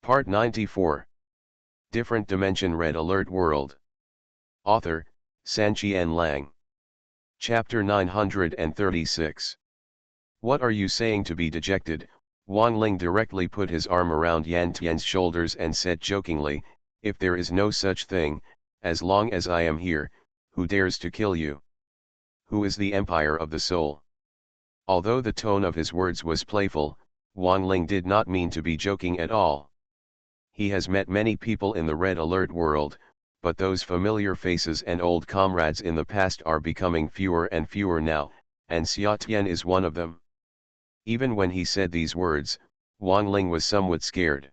Part 94. Different Dimension Red Alert World. Author, Sanqian Lang. Chapter 936. What are you saying to be dejected? Wang Ling directly put his arm around Yan Tian's shoulders and said jokingly, if there is no such thing, as long as I am here, who dares to kill you? Who is the Empire of the Soul? Although the tone of his words was playful, Wang Ling did not mean to be joking at all. He has met many people in the Red Alert world, but those familiar faces and old comrades in the past are becoming fewer and fewer now, and Xia Tian is one of them. Even when he said these words, Wang Ling was somewhat scared.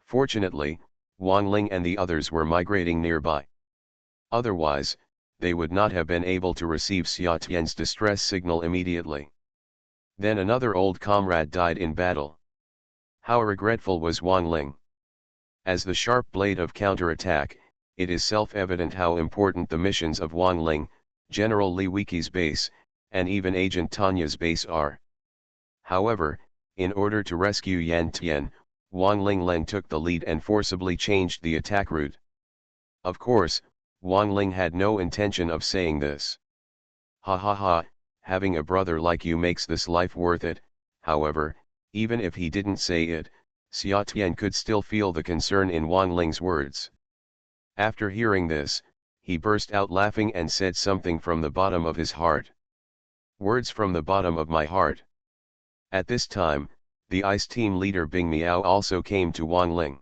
Fortunately, Wang Ling and the others were migrating nearby. Otherwise, they would not have been able to receive Xia Tian's distress signal immediately. Then another old comrade died in battle. How regretful was Wang Ling. As the sharp blade of counterattack, it is self-evident how important the missions of Wang Ling, General Li Weiqi's base, and even Agent Tanya's base are. However, in order to rescue Yan Tian, Wang Ling took the lead and forcibly changed the attack route. Of course, Wang Ling had no intention of saying this. Ha ha ha, having a brother like you makes this life worth it. However, even if he didn't say it, Xia Tian could still feel the concern in Wang Ling's words. After hearing this, he burst out laughing and said something from the bottom of his heart. Words from the bottom of my heart. At this time, the ICE team leader Bing Miao also came to Wang Ling.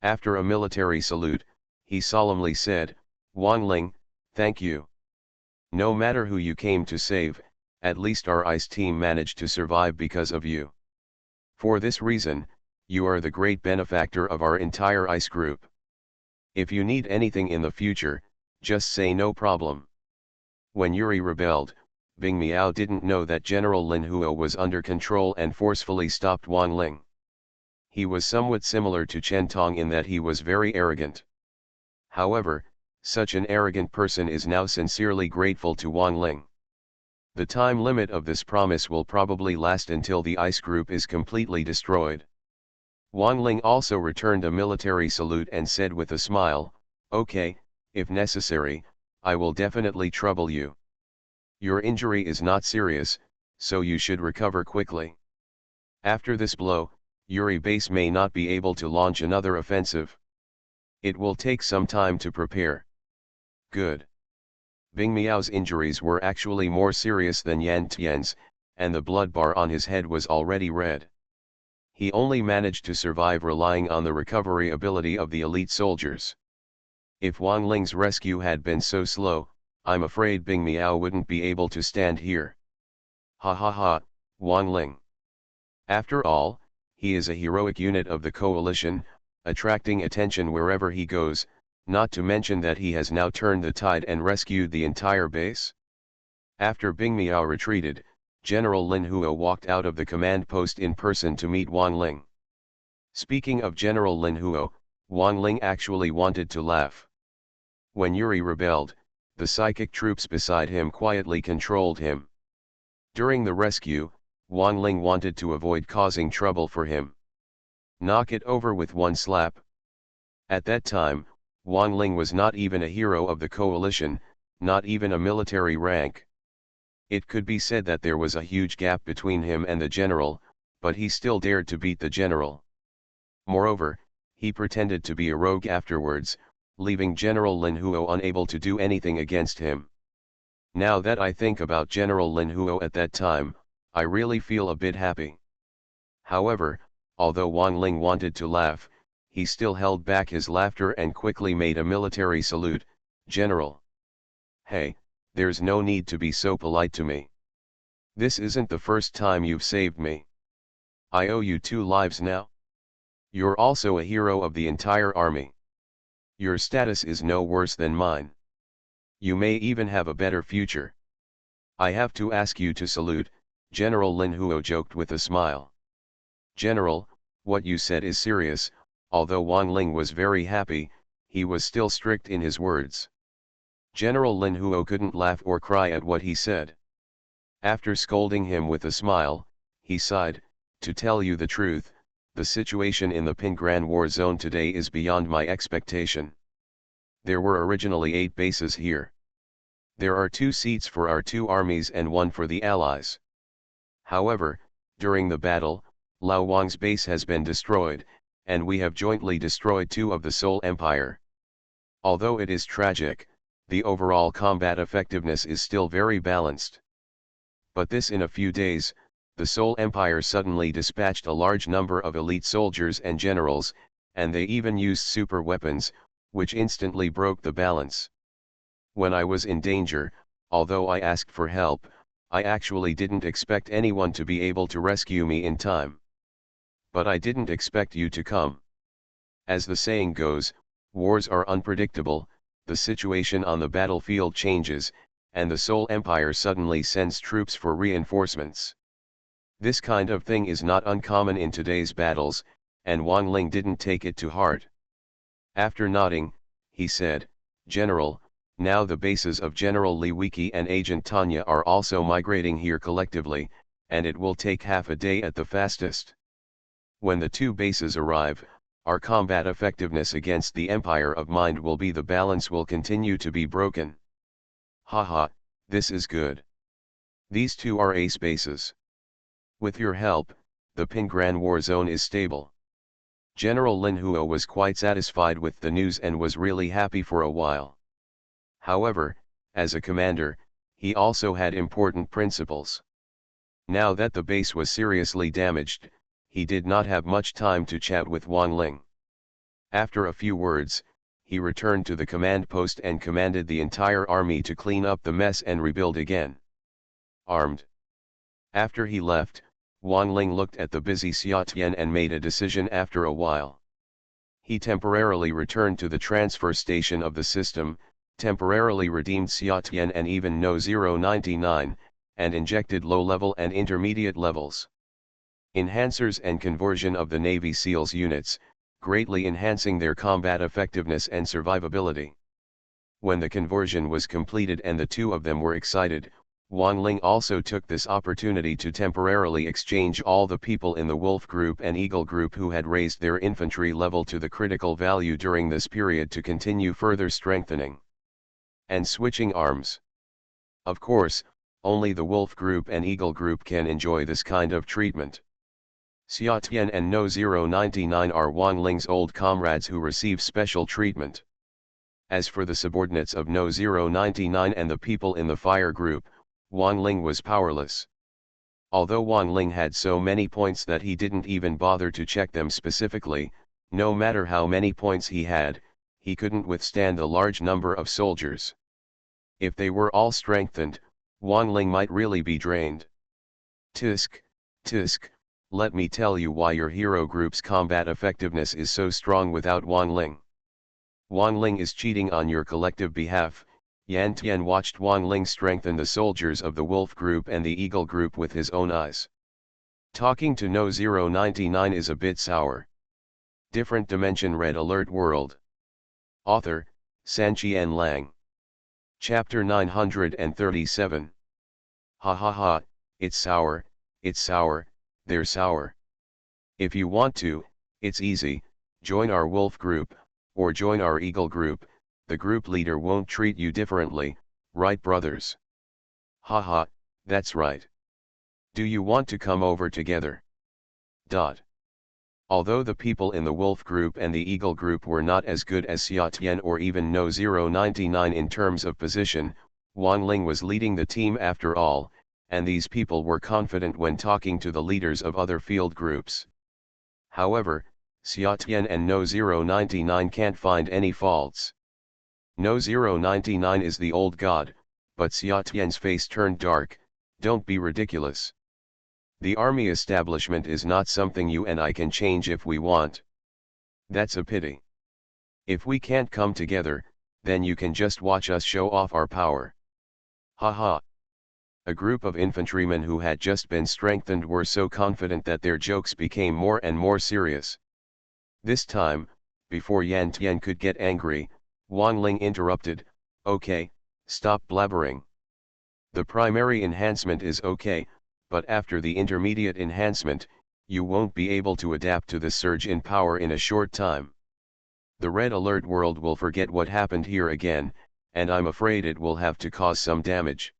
After a military salute, he solemnly said, Wang Ling, thank you. No matter who you came to save, at least our ICE team managed to survive because of you. For this reason, you are the great benefactor of our entire ICE group. If you need anything in the future, just say no problem. When Yuri rebelled, Bing Miao didn't know that General Lin Huo was under control and forcefully stopped Wang Ling. He was somewhat similar to Chen Tong in that he was very arrogant. However, such an arrogant person is now sincerely grateful to Wang Ling. The time limit of this promise will probably last until the ICE group is completely destroyed. Wang Ling also returned a military salute and said with a smile, okay, if necessary, I will definitely trouble you. Your injury is not serious, so you should recover quickly. After this blow, Yuri base may not be able to launch another offensive. It will take some time to prepare. Good. Bing Miao's injuries were actually more serious than Yan Tian's, and the blood bar on his head was already red. He only managed to survive relying on the recovery ability of the elite soldiers. If Wang Ling's rescue had been so slow, I'm afraid Bing Miao wouldn't be able to stand here. Ha ha ha, Wang Ling. After all, he is a heroic unit of the coalition, attracting attention wherever he goes, not to mention that he has now turned the tide and rescued the entire base. After Bing Miao retreated, General Lin Huo walked out of the command post in person to meet Wang Ling. Speaking of General Lin Huo, Wang Ling actually wanted to laugh. When Yuri rebelled, the psychic troops beside him quietly controlled him. During the rescue, Wang Ling wanted to avoid causing trouble for him. Knock it over with one slap. At that time, Wang Ling was not even a hero of the coalition, not even a military rank. It could be said that there was a huge gap between him and the general, but he still dared to beat the general. Moreover, he pretended to be a rogue afterwards, leaving General Lin Huo unable to do anything against him. Now that I think about General Lin Huo at that time, I really feel a bit happy. However, although Wang Ling wanted to laugh, he still held back his laughter and quickly made a military salute. General. Hey, there's no need to be so polite to me. This isn't the first time you've saved me. I owe you 2 lives now. You're also a hero of the entire army. Your status is no worse than mine. You may even have a better future. I have to ask you to salute, General Lin Huo joked with a smile. General, what you said is serious. Although Wang Ling was very happy, he was still strict in his words. General Lin Huo couldn't laugh or cry at what he said. After scolding him with a smile, he sighed, to tell you the truth, The situation in the Pingran War Zone today is beyond my expectation. There were originally 8 bases here. There are 2 seats for our 2 armies and 1 for the Allies. However, during the battle, Lao Wang's base has been destroyed, and we have jointly destroyed 2 of the Seoul Empire. Although it is tragic, the overall combat effectiveness is still very balanced. But this in a few days, the Seoul Empire suddenly dispatched a large number of elite soldiers and generals, and they even used super weapons, which instantly broke the balance. When I was in danger, although I asked for help, I actually didn't expect anyone to be able to rescue me in time. But I didn't expect you to come. As the saying goes, wars are unpredictable, the situation on the battlefield changes, and the Seoul Empire suddenly sends troops for reinforcements. This kind of thing is not uncommon in today's battles, and Wang Ling didn't take it to heart. After nodding, he said, "General, now the bases of General Li Wiki and Agent Tanya are also migrating here collectively, and it will take half a day at the fastest. When the 2 bases arrive, our combat effectiveness against the Empire of Mind will be the balance will continue to be broken." Haha, this is good. These 2 are ace bases. With your help, the Pingran War Zone is stable. General Lin Huo was quite satisfied with the news and was really happy for a while. However, as a commander, he also had important principles. Now that the base was seriously damaged, he did not have much time to chat with Wang Ling. After a few words, he returned to the command post and commanded the entire army to clean up the mess and rebuild again. Armed. After he left, Wang Ling looked at the busy Xia Tian and made a decision after a while. He temporarily returned to the transfer station of the system, temporarily redeemed Xia Tian and even No 099, and injected low-level and intermediate levels. Enhancers and conversion of the Navy SEALs units, greatly enhancing their combat effectiveness and survivability. When the conversion was completed and the 2 of them were excited, Wang Ling also took this opportunity to temporarily exchange all the people in the Wolf Group and Eagle Group who had raised their infantry level to the critical value during this period to continue further strengthening and switching arms. Of course, only the Wolf Group and Eagle Group can enjoy this kind of treatment. Xia Tian and No 099 are Wang Ling's old comrades who receive special treatment. As for the subordinates of No 099 and the people in the Fire Group, Wang Ling was powerless. Although Wang Ling had so many points that he didn't even bother to check them specifically, no matter how many points he had, he couldn't withstand the large number of soldiers. If they were all strengthened, Wang Ling might really be drained. Tisk, tisk, let me tell you why your hero group's combat effectiveness is so strong without Wang Ling. Wang Ling is cheating on your collective behalf. Yan Tian watched Wang Ling strengthen the soldiers of the Wolf Group and the Eagle Group with his own eyes. Talking to No 099 is a bit sour. Different Dimension Red Alert World. Author, Sanqian Lang. Chapter 937. Ha ha ha, it's sour, they're sour. If you want to, it's easy, join our Wolf Group, or join our Eagle Group. The group leader won't treat you differently, right brothers? Haha, that's right. Do you want to come over together? Although the people in the Wolf Group and the Eagle Group were not as good as Xia Tian or even No 099 in terms of position, Wang Ling was leading the team after all, and these people were confident when talking to the leaders of other field groups. However, Xia Tian and No 099 can't find any faults. No 099 is the old god, but Xia Tian's face turned dark. Don't be ridiculous. The army establishment is not something you and I can change if we want. That's a pity. If we can't come together, then you can just watch us show off our power. Haha. A group of infantrymen who had just been strengthened were so confident that their jokes became more and more serious. This time, before Yan Tian could get angry, Wang Ling interrupted, "Okay, stop blabbering. The primary enhancement is okay, but after the intermediate enhancement, You won't be able to adapt to the surge in power in a short time. The red alert world will forget what happened here again, and I'm afraid it will have to cause some damage.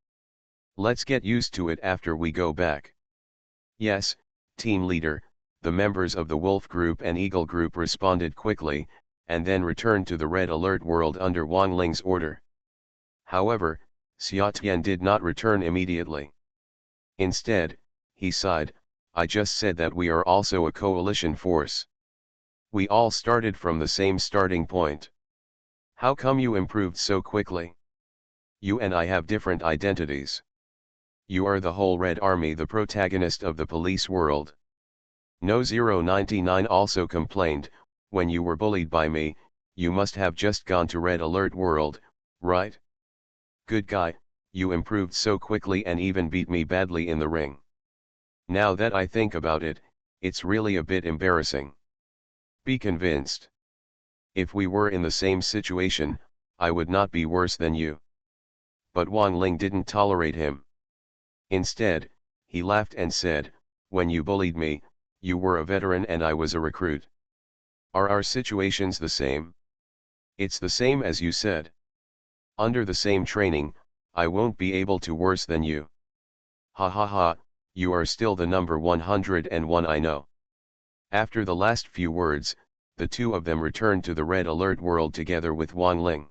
Let's get used to it after we go back. Yes, team leader, the members of the Wolf Group and Eagle Group responded quickly, and then returned to the red alert world under Wang Ling's order. However, Xia Tian did not return immediately. Instead, he sighed, I just said that we are also a coalition force. We all started from the same starting point. How come you improved so quickly? You and I have different identities. You are the whole Red Army, the protagonist of the police world. No 099 also complained, when you were bullied by me, you must have just gone to Red Alert world, right? Good guy, you improved so quickly and even beat me badly in the ring. Now that I think about it, it's really a bit embarrassing. Be convinced. If we were in the same situation, I would not be worse than you. But Wang Ling didn't tolerate him. Instead, he laughed and said, when you bullied me, you were a veteran and I was a recruit. Are our situations the same? It's the same as you said. Under the same training, I won't be able to worse than you. Ha ha ha, you are still the number 101 I know. After the last few words, the two of them returned to the red alert world together with Wang Ling.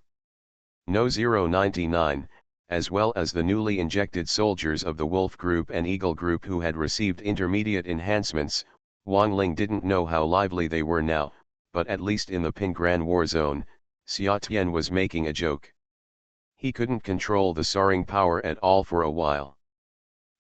No 099, as well as the newly injected soldiers of the Wolf Group and Eagle Group who had received intermediate enhancements, Wang Ling didn't know how lively they were now, but at least in the Pingran War Zone, Xia Tian was making a joke. He couldn't control the soaring power at all for a while.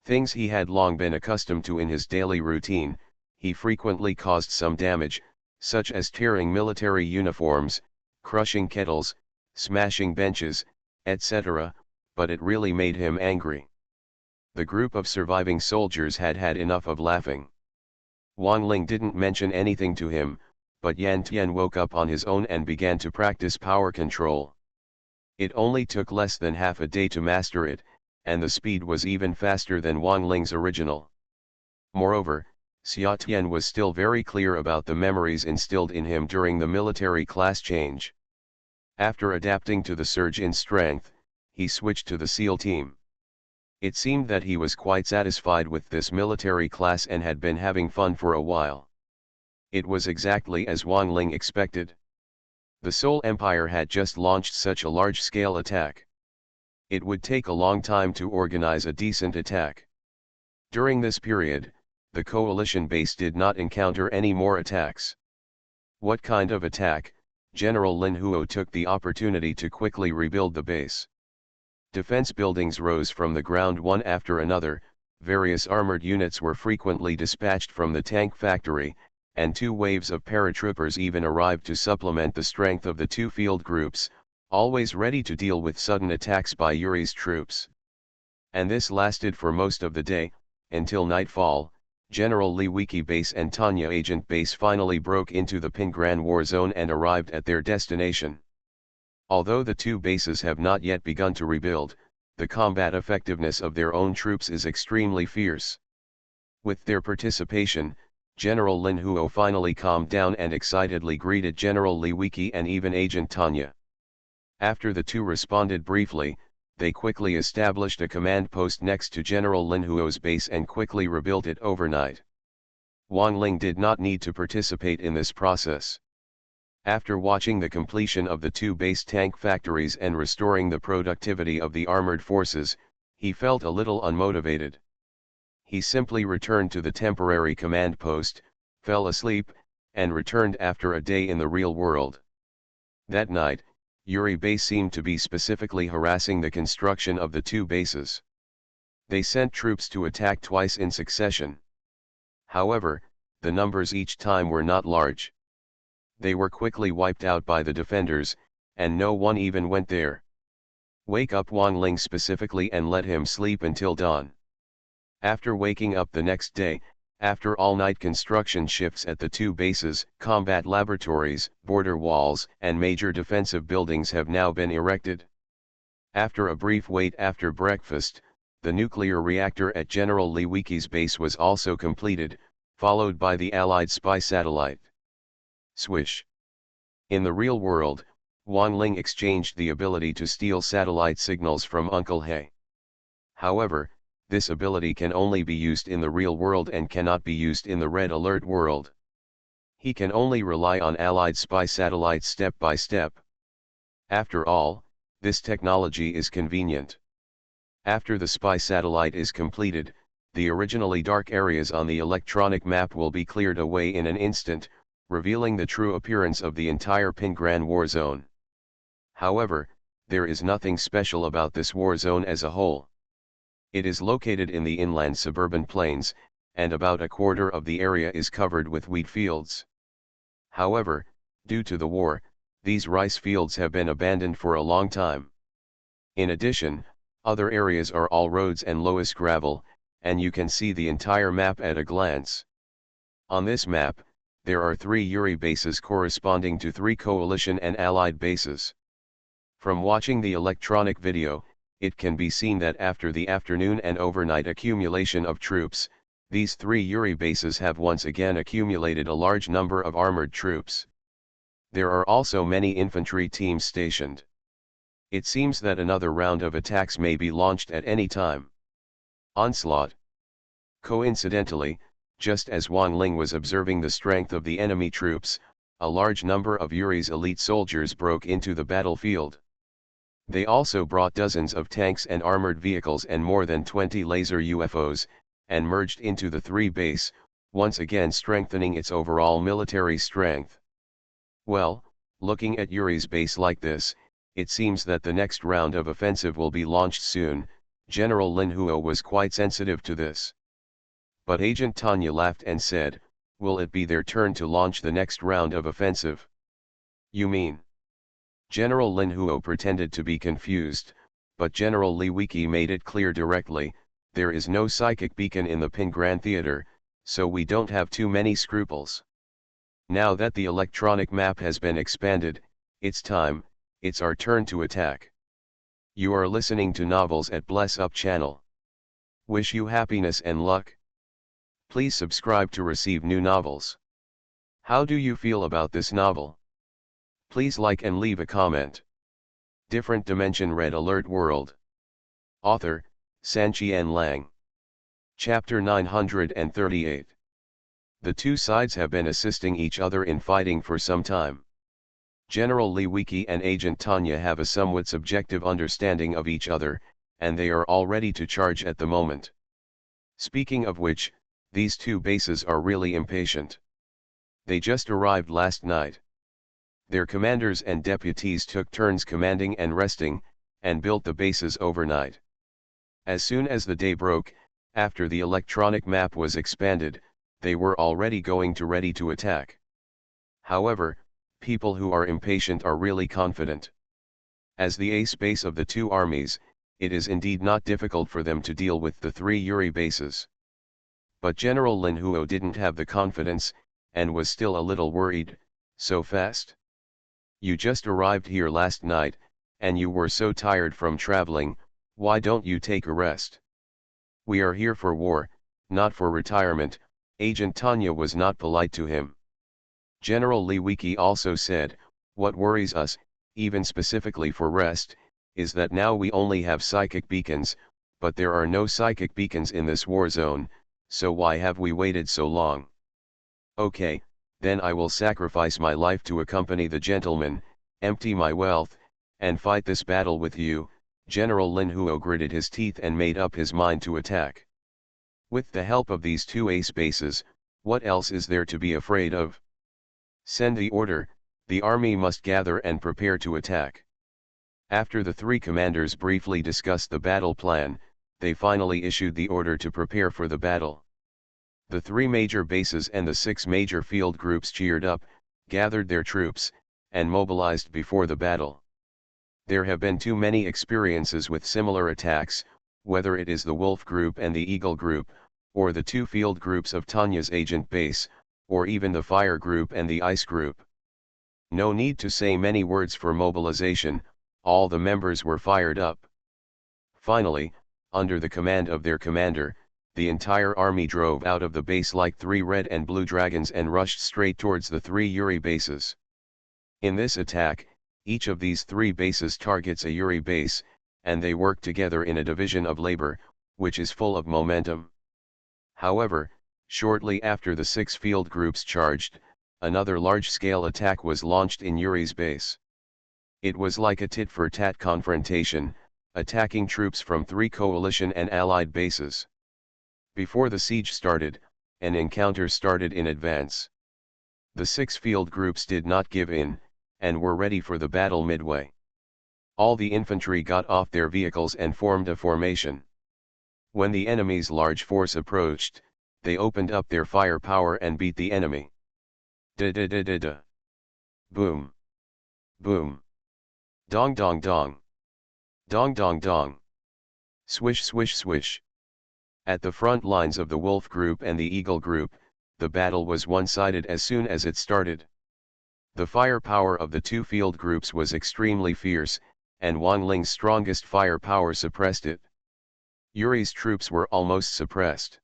Things he had long been accustomed to in his daily routine, he frequently caused some damage, such as tearing military uniforms, crushing kettles, smashing benches, etc., but it really made him angry. The group of surviving soldiers had had enough of laughing. Wang Ling didn't mention anything to him, but Yan Tian woke up on his own and began to practice power control. It only took less than half a day to master it, and the speed was even faster than Wang Ling's original. Moreover, Xia Tian was still very clear about the memories instilled in him during the military class change. After adapting to the surge in strength, he switched to the SEAL team. It seemed that he was quite satisfied with this military class and had been having fun for a while. It was exactly as Wang Ling expected. The Seoul Empire had just launched such a large-scale attack. It would take a long time to organize a decent attack. During this period, the coalition base did not encounter any more attacks. What kind of attack? General Lin Huo took the opportunity to quickly rebuild the base. Defense buildings rose from the ground one after another, various armored units were frequently dispatched from the tank factory, and 2 waves of paratroopers even arrived to supplement the strength of the 2 field groups, always ready to deal with sudden attacks by Yuri's troops. And this lasted for most of the day, until nightfall. General Li Wiki Base and Tanya Agent Base finally broke into the Pingran War Zone and arrived at their destination. Although the 2 bases have not yet begun to rebuild, the combat effectiveness of their own troops is extremely fierce. With their participation, General Lin Huo finally calmed down and excitedly greeted General Li Wiki and even Agent Tanya. After the 2 responded briefly, they quickly established a command post next to General Lin Huo's base and quickly rebuilt it overnight. Wang Ling did not need to participate in this process. After watching the completion of the 2 base tank factories and restoring the productivity of the armored forces, he felt a little unmotivated. He simply returned to the temporary command post, fell asleep, and returned after a day in the real world. That night, Yuri Base seemed to be specifically harassing the construction of the 2 bases. They sent troops to attack twice in succession. However, the numbers each time were not large. They were quickly wiped out by the defenders, and no one even went there. Wake up Wang Ling specifically and let him sleep until dawn. After waking up the next day, after all-night construction shifts at the 2 bases, combat laboratories, border walls, and major defensive buildings have now been erected. After a brief wait after breakfast, the nuclear reactor at General Li Wiki's base was also completed, followed by the Allied spy satellite. Swish. In the real world, Wan Ling exchanged the ability to steal satellite signals from Uncle He. However, this ability can only be used in the real world and cannot be used in the Red Alert world. He can only rely on Allied spy satellites step by step. After all, this technology is convenient. After the spy satellite is completed, the originally dark areas on the electronic map will be cleared away in an instant, revealing the true appearance of the entire Pingran war zone. However, there is nothing special about this war zone as a whole. It is located in the inland suburban plains, and about a quarter of the area is covered with wheat fields. However, due to the war, these rice fields have been abandoned for a long time. In addition, other areas are all roads and lowest gravel, and you can see the entire map at a glance. On this map, there are 3 Yuri bases corresponding to 3 coalition and allied bases. From watching the electronic video, it can be seen that after the afternoon and overnight accumulation of troops, these 3 Yuri bases have once again accumulated a large number of armored troops. There are also many infantry teams stationed. It seems that another round of attacks may be launched at any time. Onslaught. Coincidentally, just as Wan Ling was observing the strength of the enemy troops, a large number of Yuri's elite soldiers broke into the battlefield. They also brought dozens of tanks and armored vehicles and more than 20 laser UFOs, and merged into the 3 base, once again strengthening its overall military strength. Well, looking at Yuri's base like this, it seems that the next round of offensive will be launched soon. General Lin Huo was quite sensitive to this. But Agent Tanya laughed and said, "Will it be their turn to launch the next round of offensive?" "You mean?" General Lin Huo pretended to be confused, but General Li Wiki made it clear directly, "There is no psychic beacon in the Pingran Theater, so we don't have too many scruples. Now that the electronic map has been expanded, it's time, it's our turn to attack." You are listening to Novels at Bless Up channel. Wish you happiness and luck. Please subscribe to receive new novels. How do you feel about this novel? Please like and leave a comment. Different Dimension Red Alert World. Author, Sanqian Lang. Chapter 938. The two sides have been assisting each other in fighting for some time. General Li Wiki and Agent Tanya have a somewhat subjective understanding of each other, and they are all ready to charge at the moment. Speaking of which, these two bases are really impatient. They just arrived last night. Their commanders and deputies took turns commanding and resting, and built the bases overnight. As soon as the day broke, after the electronic map was expanded, they were already ready to attack. However, people who are impatient are really confident. As the ace base of the two armies, it is indeed not difficult for them to deal with the 3 Yuri bases. But General Lin Huo didn't have the confidence, and was still a little worried. "So fast? You just arrived here last night, and you were so tired from traveling, why don't you take a rest? We are here for war, not for retirement." Agent Tanya was not polite to him. General Li Wiki also said, "What worries us, even specifically for rest, is that now we only have psychic beacons, but there are no psychic beacons in this war zone, so why have we waited so long? Okay, then I will sacrifice my life to accompany the gentleman, empty my wealth, and fight this battle with you." General Lin Huo gritted his teeth and made up his mind to attack. With the help of these two ace bases, what else is there to be afraid of? Send the order, the army must gather and prepare to attack. After the 3 commanders briefly discussed the battle plan, they finally issued the order to prepare for the battle. The 3 major bases and the 6 major field groups cheered up, gathered their troops, and mobilized before the battle. There have been too many experiences with similar attacks, whether it is the Wolf Group and the Eagle Group, or the 2 field groups of Tanya's agent base, or even the Fire Group and the Ice Group. No need to say many words for mobilization, all the members were fired up. Finally, under the command of their commander, the entire army drove out of the base like three red and blue dragons and rushed straight towards the three Yuri bases. In this attack, each of these three bases targets a Yuri base, and they work together in a division of labor, which is full of momentum. However, shortly after the 6 field groups charged, another large-scale attack was launched in Yuri's base. It was like a tit-for-tat confrontation, attacking troops from 3 coalition and allied bases. Before the siege started, an encounter started in advance. The 6 field groups did not give in, and were ready for the battle midway. All the infantry got off their vehicles and formed a formation. When the enemy's large force approached, they opened up their firepower and beat the enemy. Da-da-da-da-da. Boom. Boom. Dong dong dong. Dong dong dong. Swish swish swish. At the front lines of the Wolf Group and the Eagle Group, the battle was one-sided as soon as it started. The firepower of the 2 field groups was extremely fierce, and Wang Ling's strongest firepower suppressed it. Yuri's troops were almost suppressed.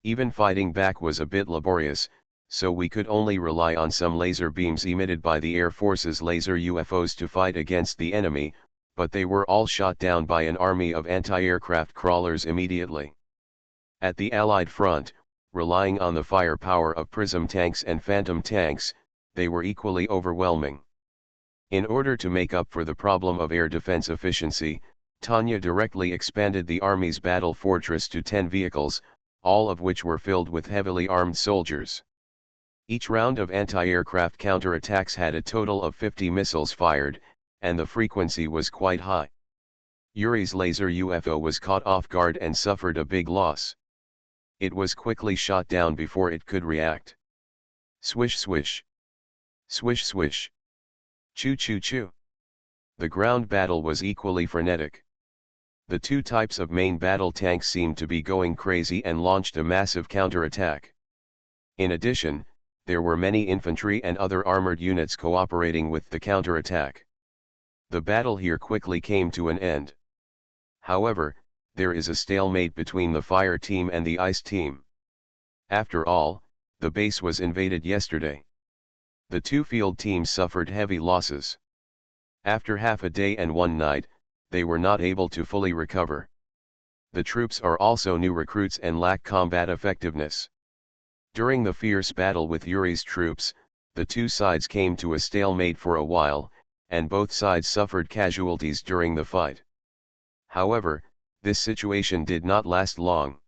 Even fighting back was a bit laborious, so we could only rely on some laser beams emitted by the Air Force's laser UFOs to fight against the enemy, but they were all shot down by an army of anti-aircraft crawlers immediately. At the Allied front, relying on the firepower of Prism tanks and Phantom tanks, they were equally overwhelming. In order to make up for the problem of air defense efficiency, Tanya directly expanded the Army's battle fortress to 10 vehicles, all of which were filled with heavily armed soldiers. Each round of anti-aircraft counterattacks had a total of 50 missiles fired, and the frequency was quite high. Yuri's laser UFO was caught off guard and suffered a big loss. It was quickly shot down before it could react. Swish swish. Swish swish. Choo choo choo. The ground battle was equally frenetic. The 2 types of main battle tanks seemed to be going crazy and launched a massive counterattack. In addition, there were many infantry and other armored units cooperating with the counterattack. The battle here quickly came to an end. However, there is a stalemate between the fire team and the ice team. After all, the base was invaded yesterday. The 2 field teams suffered heavy losses. After half a day and one night, they were not able to fully recover. The troops are also new recruits and lack combat effectiveness. During the fierce battle with Yuri's troops, the 2 sides came to a stalemate for a while, and both sides suffered casualties during the fight. However, this situation did not last long.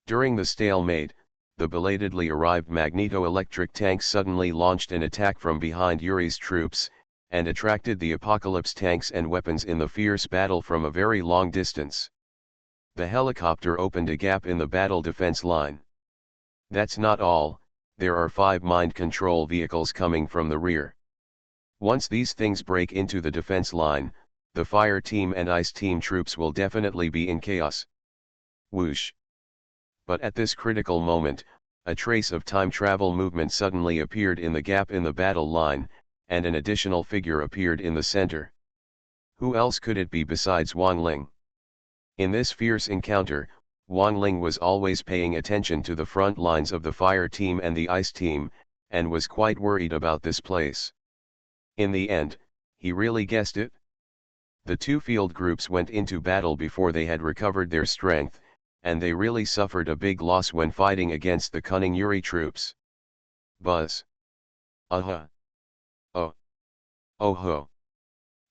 During the stalemate, the belatedly arrived magneto-electric tanks suddenly launched an attack from behind Yuri's troops, and attracted the Apocalypse tanks and weapons in the fierce battle from a very long distance. The helicopter opened a gap in the battle defense line. That's not all, there are 5 mind control vehicles coming from the rear. Once these things break into the defense line, the fire team and ice team troops will definitely be in chaos. Whoosh. But at this critical moment, a trace of time travel movement suddenly appeared in the gap in the battle line, and an additional figure appeared in the center. Who else could it be besides Wang Ling? In this fierce encounter, Wang Ling was always paying attention to the front lines of the fire team and the ice team, and was quite worried about this place. In the end, he really guessed it. The 2 field groups went into battle before they had recovered their strength, and they really suffered a big loss when fighting against the cunning Yuri troops. Buzz. Uh-huh. Oh. Oh ho.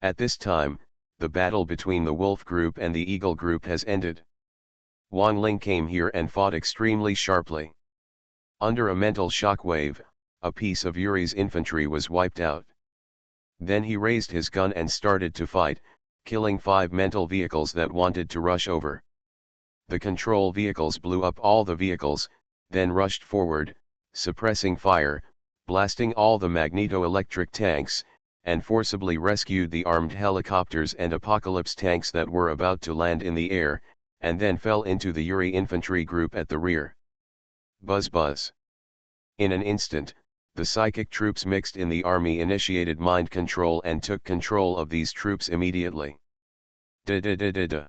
At this time, the battle between the Wolf Group and the Eagle Group has ended. Wang Ling came here and fought extremely sharply. Under a mental shockwave, a piece of Yuri's infantry was wiped out. Then he raised his gun and started to fight, killing 5 mental vehicles that wanted to rush over. The control vehicles blew up all the vehicles, then rushed forward, suppressing fire, blasting all the magneto-electric tanks, and forcibly rescued the armed helicopters and Apocalypse tanks that were about to land in the air, and then fell into the Yuri infantry group at the rear. Buzz buzz. In an instant, the psychic troops mixed in the army initiated mind control and took control of these troops immediately. Da da da da da.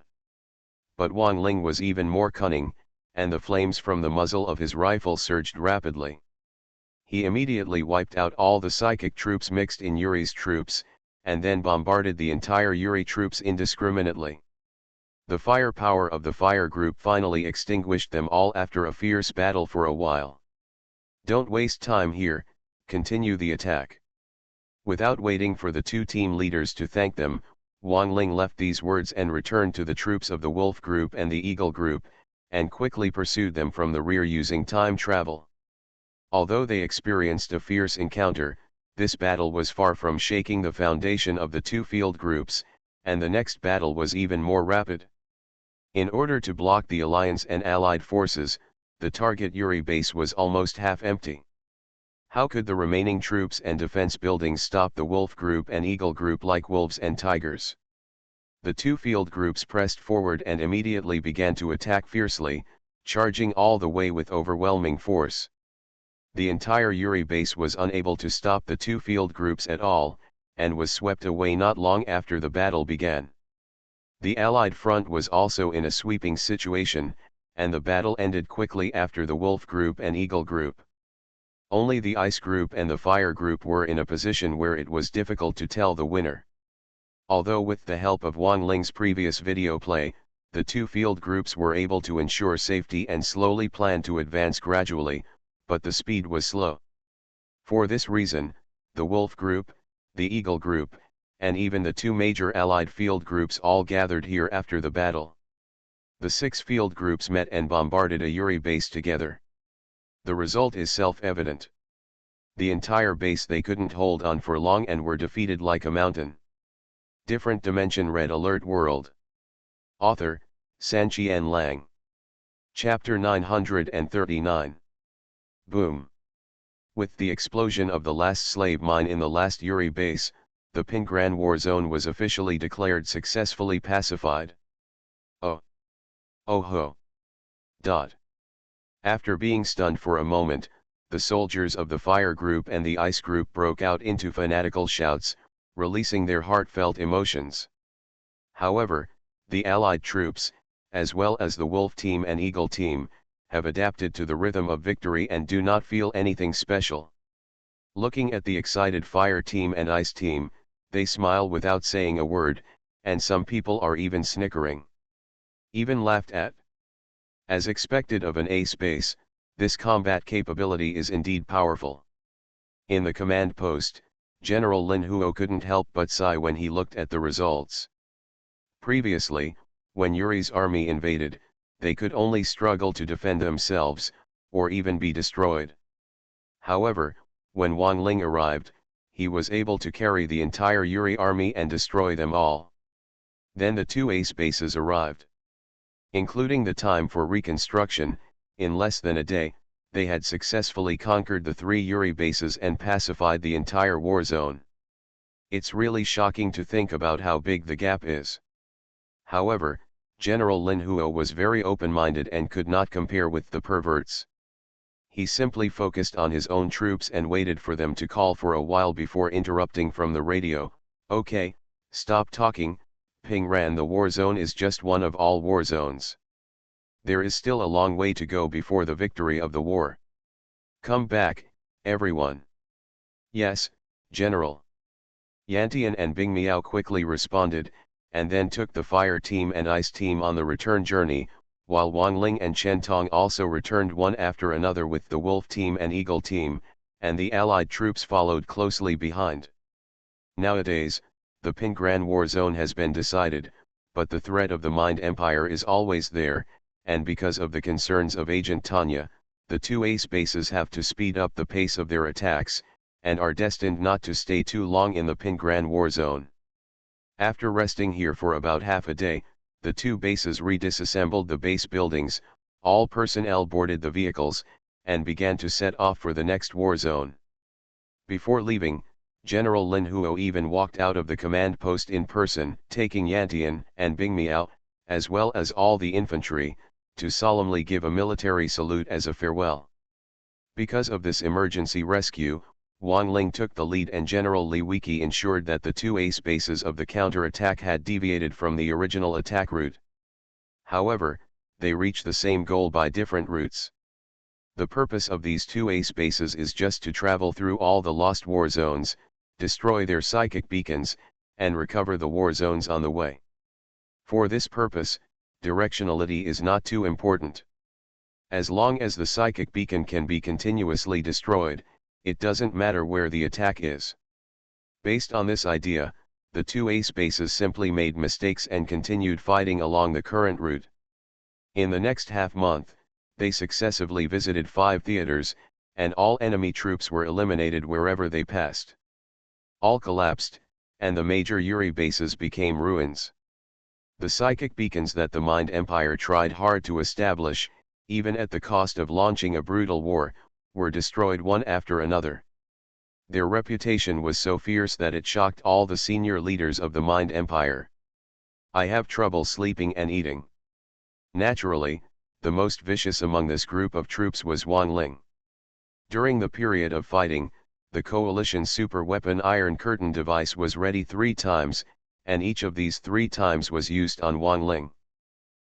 But Wang Ling was even more cunning, and the flames from the muzzle of his rifle surged rapidly. He immediately wiped out all the psychic troops mixed in Yuri's troops, and then bombarded the entire Yuri troops indiscriminately. The firepower of the fire group finally extinguished them all after a fierce battle for a while. "Don't waste time here, continue the attack." Without waiting for the two team leaders to thank them, Wang Ling left these words and returned to the troops of the Wolf Group and the Eagle Group, and quickly pursued them from the rear using time travel. Although they experienced a fierce encounter, this battle was far from shaking the foundation of the two field groups, and the next battle was even more rapid. In order to block the Alliance and Allied forces, the target Yuri base was almost half empty. How could the remaining troops and defense buildings stop the Wolf Group and Eagle Group like wolves and tigers? The two field groups pressed forward and immediately began to attack fiercely, charging all the way with overwhelming force. The entire Yuri base was unable to stop the two field groups at all, and was swept away not long after the battle began. The Allied front was also in a sweeping situation, and the battle ended quickly after the Wolf Group and Eagle Group. Only the Ice Group and the Fire Group were in a position where it was difficult to tell the winner. Although with the help of Wang Ling's previous video play, the two field groups were able to ensure safety and slowly plan to advance gradually, but the speed was slow. For this reason, the Wolf Group, the Eagle Group, and even the two major Allied field groups all gathered here after the battle. The 6 field groups met and bombarded a Yuri base together. The result is self-evident. The entire base they couldn't hold on for long and were defeated like a mountain. Different Dimension Red Alert World. Author, Sanqian Lang. Chapter 939. Boom. With the explosion of the last slave mine in the last Yuri base, the Pingran War Zone was officially declared successfully pacified. Oh. Oh ho. Dot. After being stunned for a moment, the soldiers of the Fire Group and the Ice Group broke out into fanatical shouts, releasing their heartfelt emotions. However, the Allied troops, as well as the Wolf Team and Eagle Team, have adapted to the rhythm of victory and do not feel anything special. Looking at the excited Fire Team and Ice Team, they smile without saying a word, and some people are even snickering. Even laughed at. As expected of an ace base, this combat capability is indeed powerful. In the command post, General Lin Huo couldn't help but sigh when he looked at the results. Previously, when Yuri's army invaded, they could only struggle to defend themselves, or even be destroyed. However, when Wang Ling arrived, he was able to carry the entire Yuri army and destroy them all. Then the 2 ace bases arrived. Including the time for reconstruction, in less than a day, they had successfully conquered the 3 Yuri bases and pacified the entire war zone. It's really shocking to think about how big the gap is. However, General Lin Huo was very open-minded and could not compare with the perverts. He simply focused on his own troops and waited for them to call for a while before interrupting from the radio. "Okay, stop talking, Pingran. The war zone is just one of all war zones. There is still a long way to go before the victory of the war. Come back, everyone." "Yes, General." Yantian and Bing Miao quickly responded, and then took the Fire Team and Ice Team on the return journey, while Wang Ling and Chen Tong also returned one after another with the Wolf Team and Eagle Team, and the Allied troops followed closely behind. Nowadays, the Pingran War Zone has been decided, but the threat of the Mind Empire is always there, and because of the concerns of Agent Tanya, the 2 ace bases have to speed up the pace of their attacks, and are destined not to stay too long in the Pingran War Zone. After resting here for about half a day, the 2 bases redisassembled the base buildings, all personnel boarded the vehicles, and began to set off for the next war zone. Before leaving, General Lin Huo even walked out of the command post in person, taking Yantian and Bing Miao, as well as all the infantry, to solemnly give a military salute as a farewell. Because of this emergency rescue, Wang Ling took the lead and General Li Wiki ensured that the 2 ace bases of the counter-attack had deviated from the original attack route. However, they reach the same goal by different routes. The purpose of these two ace bases is just to travel through all the lost war zones, destroy their psychic beacons, and recover the war zones on the way. For this purpose, directionality is not too important. As long as the psychic beacon can be continuously destroyed, it doesn't matter where the attack is. Based on this idea, the two ace bases simply made mistakes and continued fighting along the current route. In the next half-month, they successively visited 5 theaters, and all enemy troops were eliminated wherever they passed. All collapsed, and the major Yuri bases became ruins. The psychic beacons that the Mind Empire tried hard to establish, even at the cost of launching a brutal war, were destroyed one after another. Their reputation was so fierce that it shocked all the senior leaders of the Mind Empire. I have trouble sleeping and eating. Naturally, the most vicious among this group of troops was Wang Ling. During the period of fighting, the coalition's super-weapon Iron Curtain device was ready 3 times, and each of these 3 times was used on Wang Ling.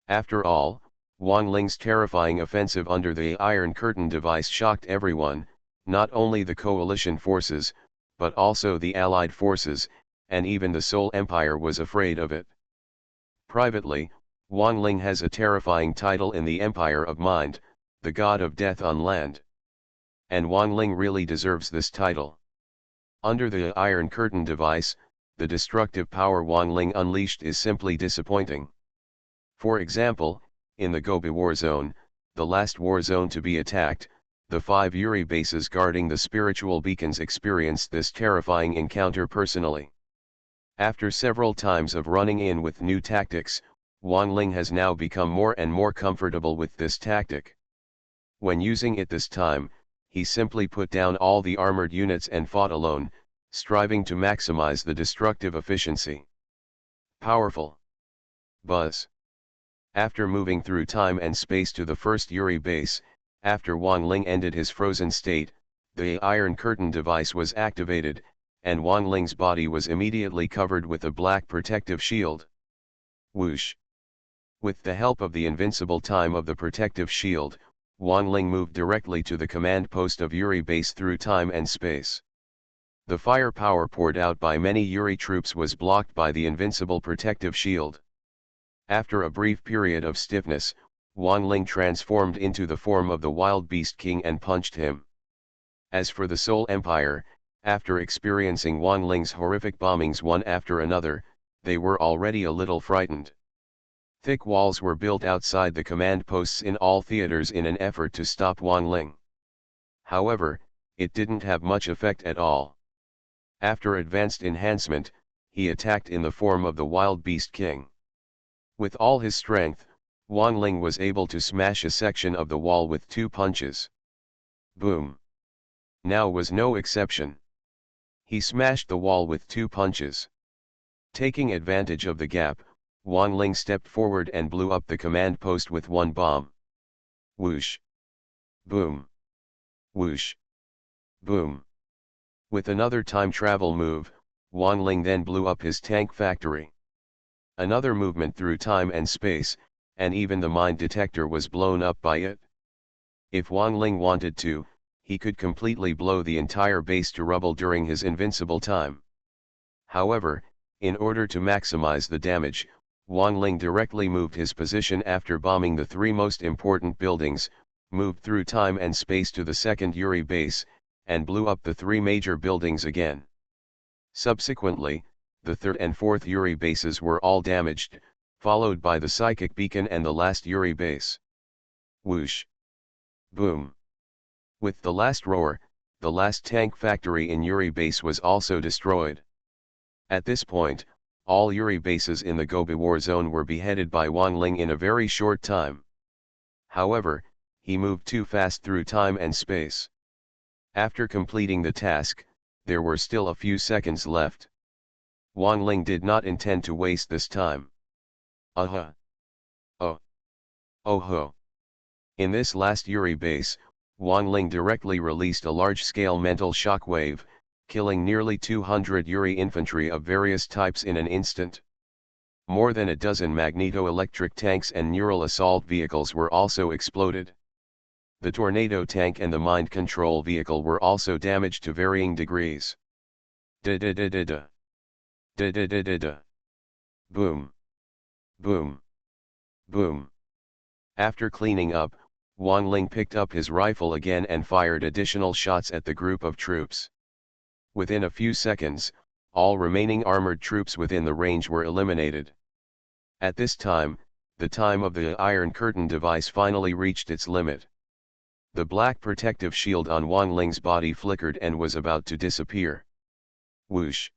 After all, Wang Ling's terrifying offensive under the Iron Curtain device shocked everyone, not only the coalition forces, but also the allied forces, and even the Seoul Empire was afraid of it. Privately, Wang Ling has a terrifying title in the Empire of Mind, the God of Death on Land. And Wang Ling really deserves this title. Under the Iron Curtain device, the destructive power Wang Ling unleashed is simply disappointing. For example, in the Gobi War Zone, the last war zone to be attacked, the 5 Yuri bases guarding the spiritual beacons experienced this terrifying encounter personally. After several times of running in with new tactics, Wang Ling has now become more and more comfortable with this tactic. When using it this time, he simply put down all the armored units and fought alone, striving to maximize the destructive efficiency. Powerful. Buzz. After moving through time and space to the first Yuri base, after Wang Ling ended his frozen state, the Iron Curtain device was activated, and Wang Ling's body was immediately covered with a black protective shield. Whoosh! With the help of the invincible time of the protective shield, Wang Ling moved directly to the command post of Yuri base through time and space. The firepower poured out by many Yuri troops was blocked by the invincible protective shield. After a brief period of stiffness, Wang Ling transformed into the form of the Wild Beast King and punched him. As for the Seoul Empire, after experiencing Wang Ling's horrific bombings one after another, they were already a little frightened. Thick walls were built outside the command posts in all theaters in an effort to stop Wang Ling. However, it didn't have much effect at all. After advanced enhancement, he attacked in the form of the Wild Beast King. With all his strength, Wang Ling was able to smash a section of the wall with 2 punches. Boom! Now was no exception. He smashed the wall with 2 punches. Taking advantage of the gap, Wang Ling stepped forward and blew up the command post with 1 bomb. Whoosh! Boom! Whoosh! Boom! With another time travel move, Wang Ling then blew up his tank factory. Another movement through time and space, and even the mine detector was blown up by it. If Wang Ling wanted to, he could completely blow the entire base to rubble during his invincible time. However, in order to maximize the damage, Wang Ling directly moved his position after bombing the 3 most important buildings, moved through time and space to the second Yuri base, and blew up the 3 major buildings again. Subsequently, the third and fourth Yuri bases were all damaged, followed by the psychic beacon and the last Yuri base. Whoosh! Boom! With the last roar, the last tank factory in Yuri base was also destroyed. At this point, all Yuri bases in the Gobi War Zone were beheaded by Wang Ling in a very short time. However, he moved too fast through time and space. After completing the task, there were still a few seconds left. Wang Ling did not intend to waste this time. Oh ho! In this last Yuri base, Wang Ling directly released a large-scale mental shockwave, killing nearly 200 Yuri infantry of various types in an instant. More than a dozen magneto-electric tanks and neural assault vehicles were also exploded. The tornado tank and the mind control vehicle were also damaged to varying degrees. Da-da-da-da-da. Da-da-da-da-da. Boom. Boom. Boom. After cleaning up, Wang Ling picked up his rifle again and fired additional shots at the group of troops. Within a few seconds, all remaining armored troops within the range were eliminated. At this time, the time of the Iron Curtain device finally reached its limit. The black protective shield on Wang Ling's body flickered and was about to disappear. Whoosh!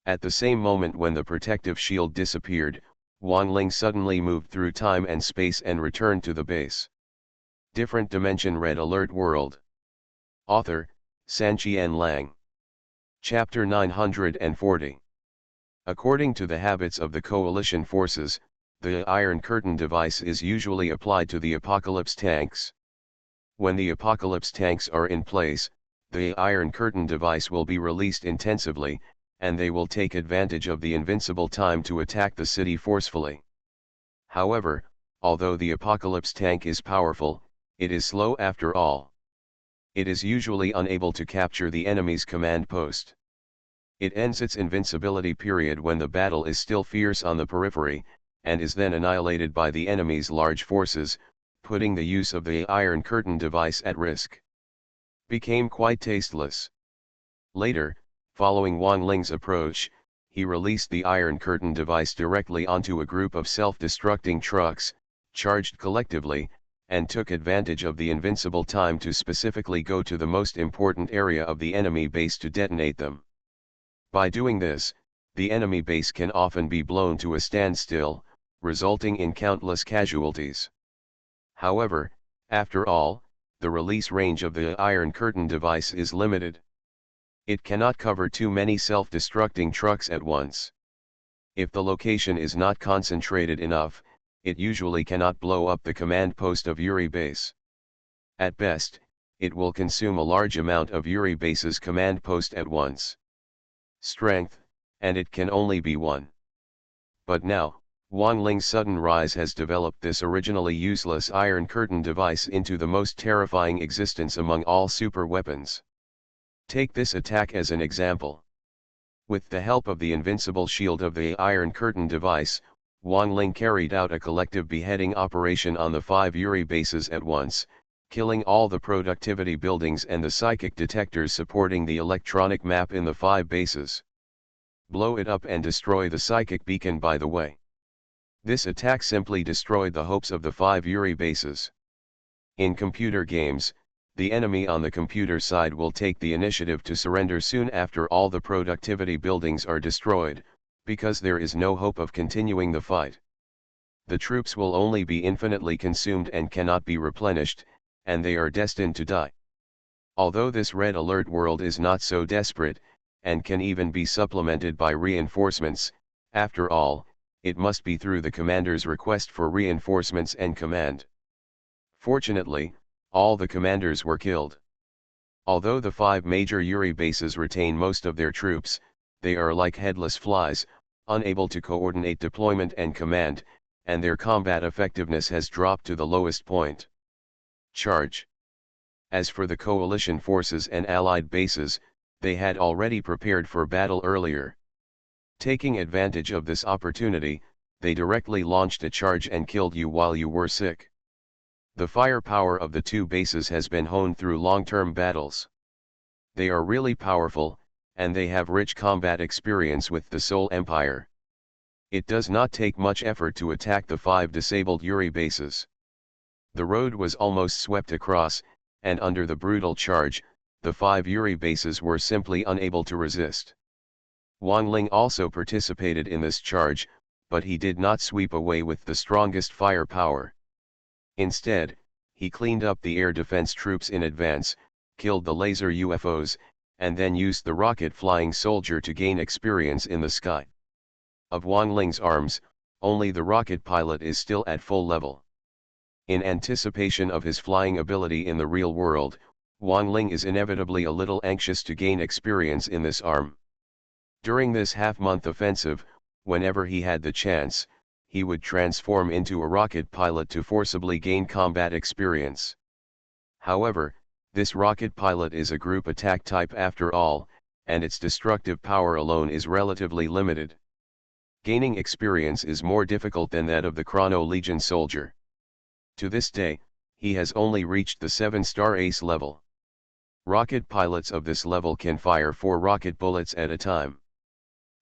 At the same moment when the protective shield disappeared, Wang Ling suddenly moved through time and space and returned to the base. Different Dimension Red Alert World. Author, Sanqian Lang. Chapter 940. According to the habits of the coalition forces, the Iron Curtain device is usually applied to the Apocalypse tanks. When the Apocalypse tanks are in place, the Iron Curtain device will be released intensively, and they will take advantage of the invincible time to attack the city forcefully. However, although the Apocalypse tank is powerful, it is slow after all. It is usually unable to capture the enemy's command post. It ends its invincibility period when the battle is still fierce on the periphery, and is then annihilated by the enemy's large forces, putting the use of the Iron Curtain device at risk. Became quite tasteless. Later, following Wang Ling's approach, he released the Iron Curtain device directly onto a group of self-destructing trucks, charged collectively, and took advantage of the invincible time to specifically go to the most important area of the enemy base to detonate them. By doing this, the enemy base can often be blown to a standstill, resulting in countless casualties. However, after all, the release range of the Iron Curtain device is limited. It cannot cover too many self-destructing trucks at once. If the location is not concentrated enough, it usually cannot blow up the command post of Yuri base. At best, it will consume a large amount of Yuri base's command post at once. Strength, and it can only be one. But now, Wang Ling's sudden rise has developed this originally useless Iron Curtain device into the most terrifying existence among all super weapons. Take this attack as an example. With the help of the invincible shield of the Iron Curtain device, Wang Ling carried out a collective beheading operation on the 5 Yuri bases at once, killing all the productivity buildings and the psychic detectors supporting the electronic map in the 5 bases. Blow it up and destroy the psychic beacon by the way. This attack simply destroyed the hopes of the 5 Yuri bases. In computer games, the enemy on the computer side will take the initiative to surrender soon after all the productivity buildings are destroyed, because there is no hope of continuing the fight. The troops will only be infinitely consumed and cannot be replenished, and they are destined to die. Although this red alert world is not so desperate, and can even be supplemented by reinforcements, after all, it must be through the commander's request for reinforcements and command. Fortunately, all the commanders were killed. Although the 5 major Yuri bases retain most of their troops, they are like headless flies, unable to coordinate deployment and command, and their combat effectiveness has dropped to the lowest point. Charge. As for the coalition forces and allied bases, they had already prepared for battle earlier. Taking advantage of this opportunity, they directly launched a charge and killed you while you were sick. The firepower of the 2 bases has been honed through long-term battles. They are really powerful, and they have rich combat experience with the Soul Empire. It does not take much effort to attack the 5 disabled Yuri bases. The road was almost swept across, and under the brutal charge, the 5 Yuri bases were simply unable to resist. Wang Ling also participated in this charge, but he did not sweep away with the strongest firepower. Instead, he cleaned up the air defense troops in advance, killed the laser UFOs, and then used the rocket flying soldier to gain experience in the sky. Of Wang Ling's arms, only the rocket pilot is still at full level. In anticipation of his flying ability in the real world, Wang Ling is inevitably a little anxious to gain experience in this arm. During this half-month offensive, whenever he had the chance, he would transform into a rocket pilot to forcibly gain combat experience. However, this rocket pilot is a group attack type after all, and its destructive power alone is relatively limited. Gaining experience is more difficult than that of the Chrono Legion soldier. To this day, he has only reached the 7-star ace level. Rocket pilots of this level can fire 4 rocket bullets at a time.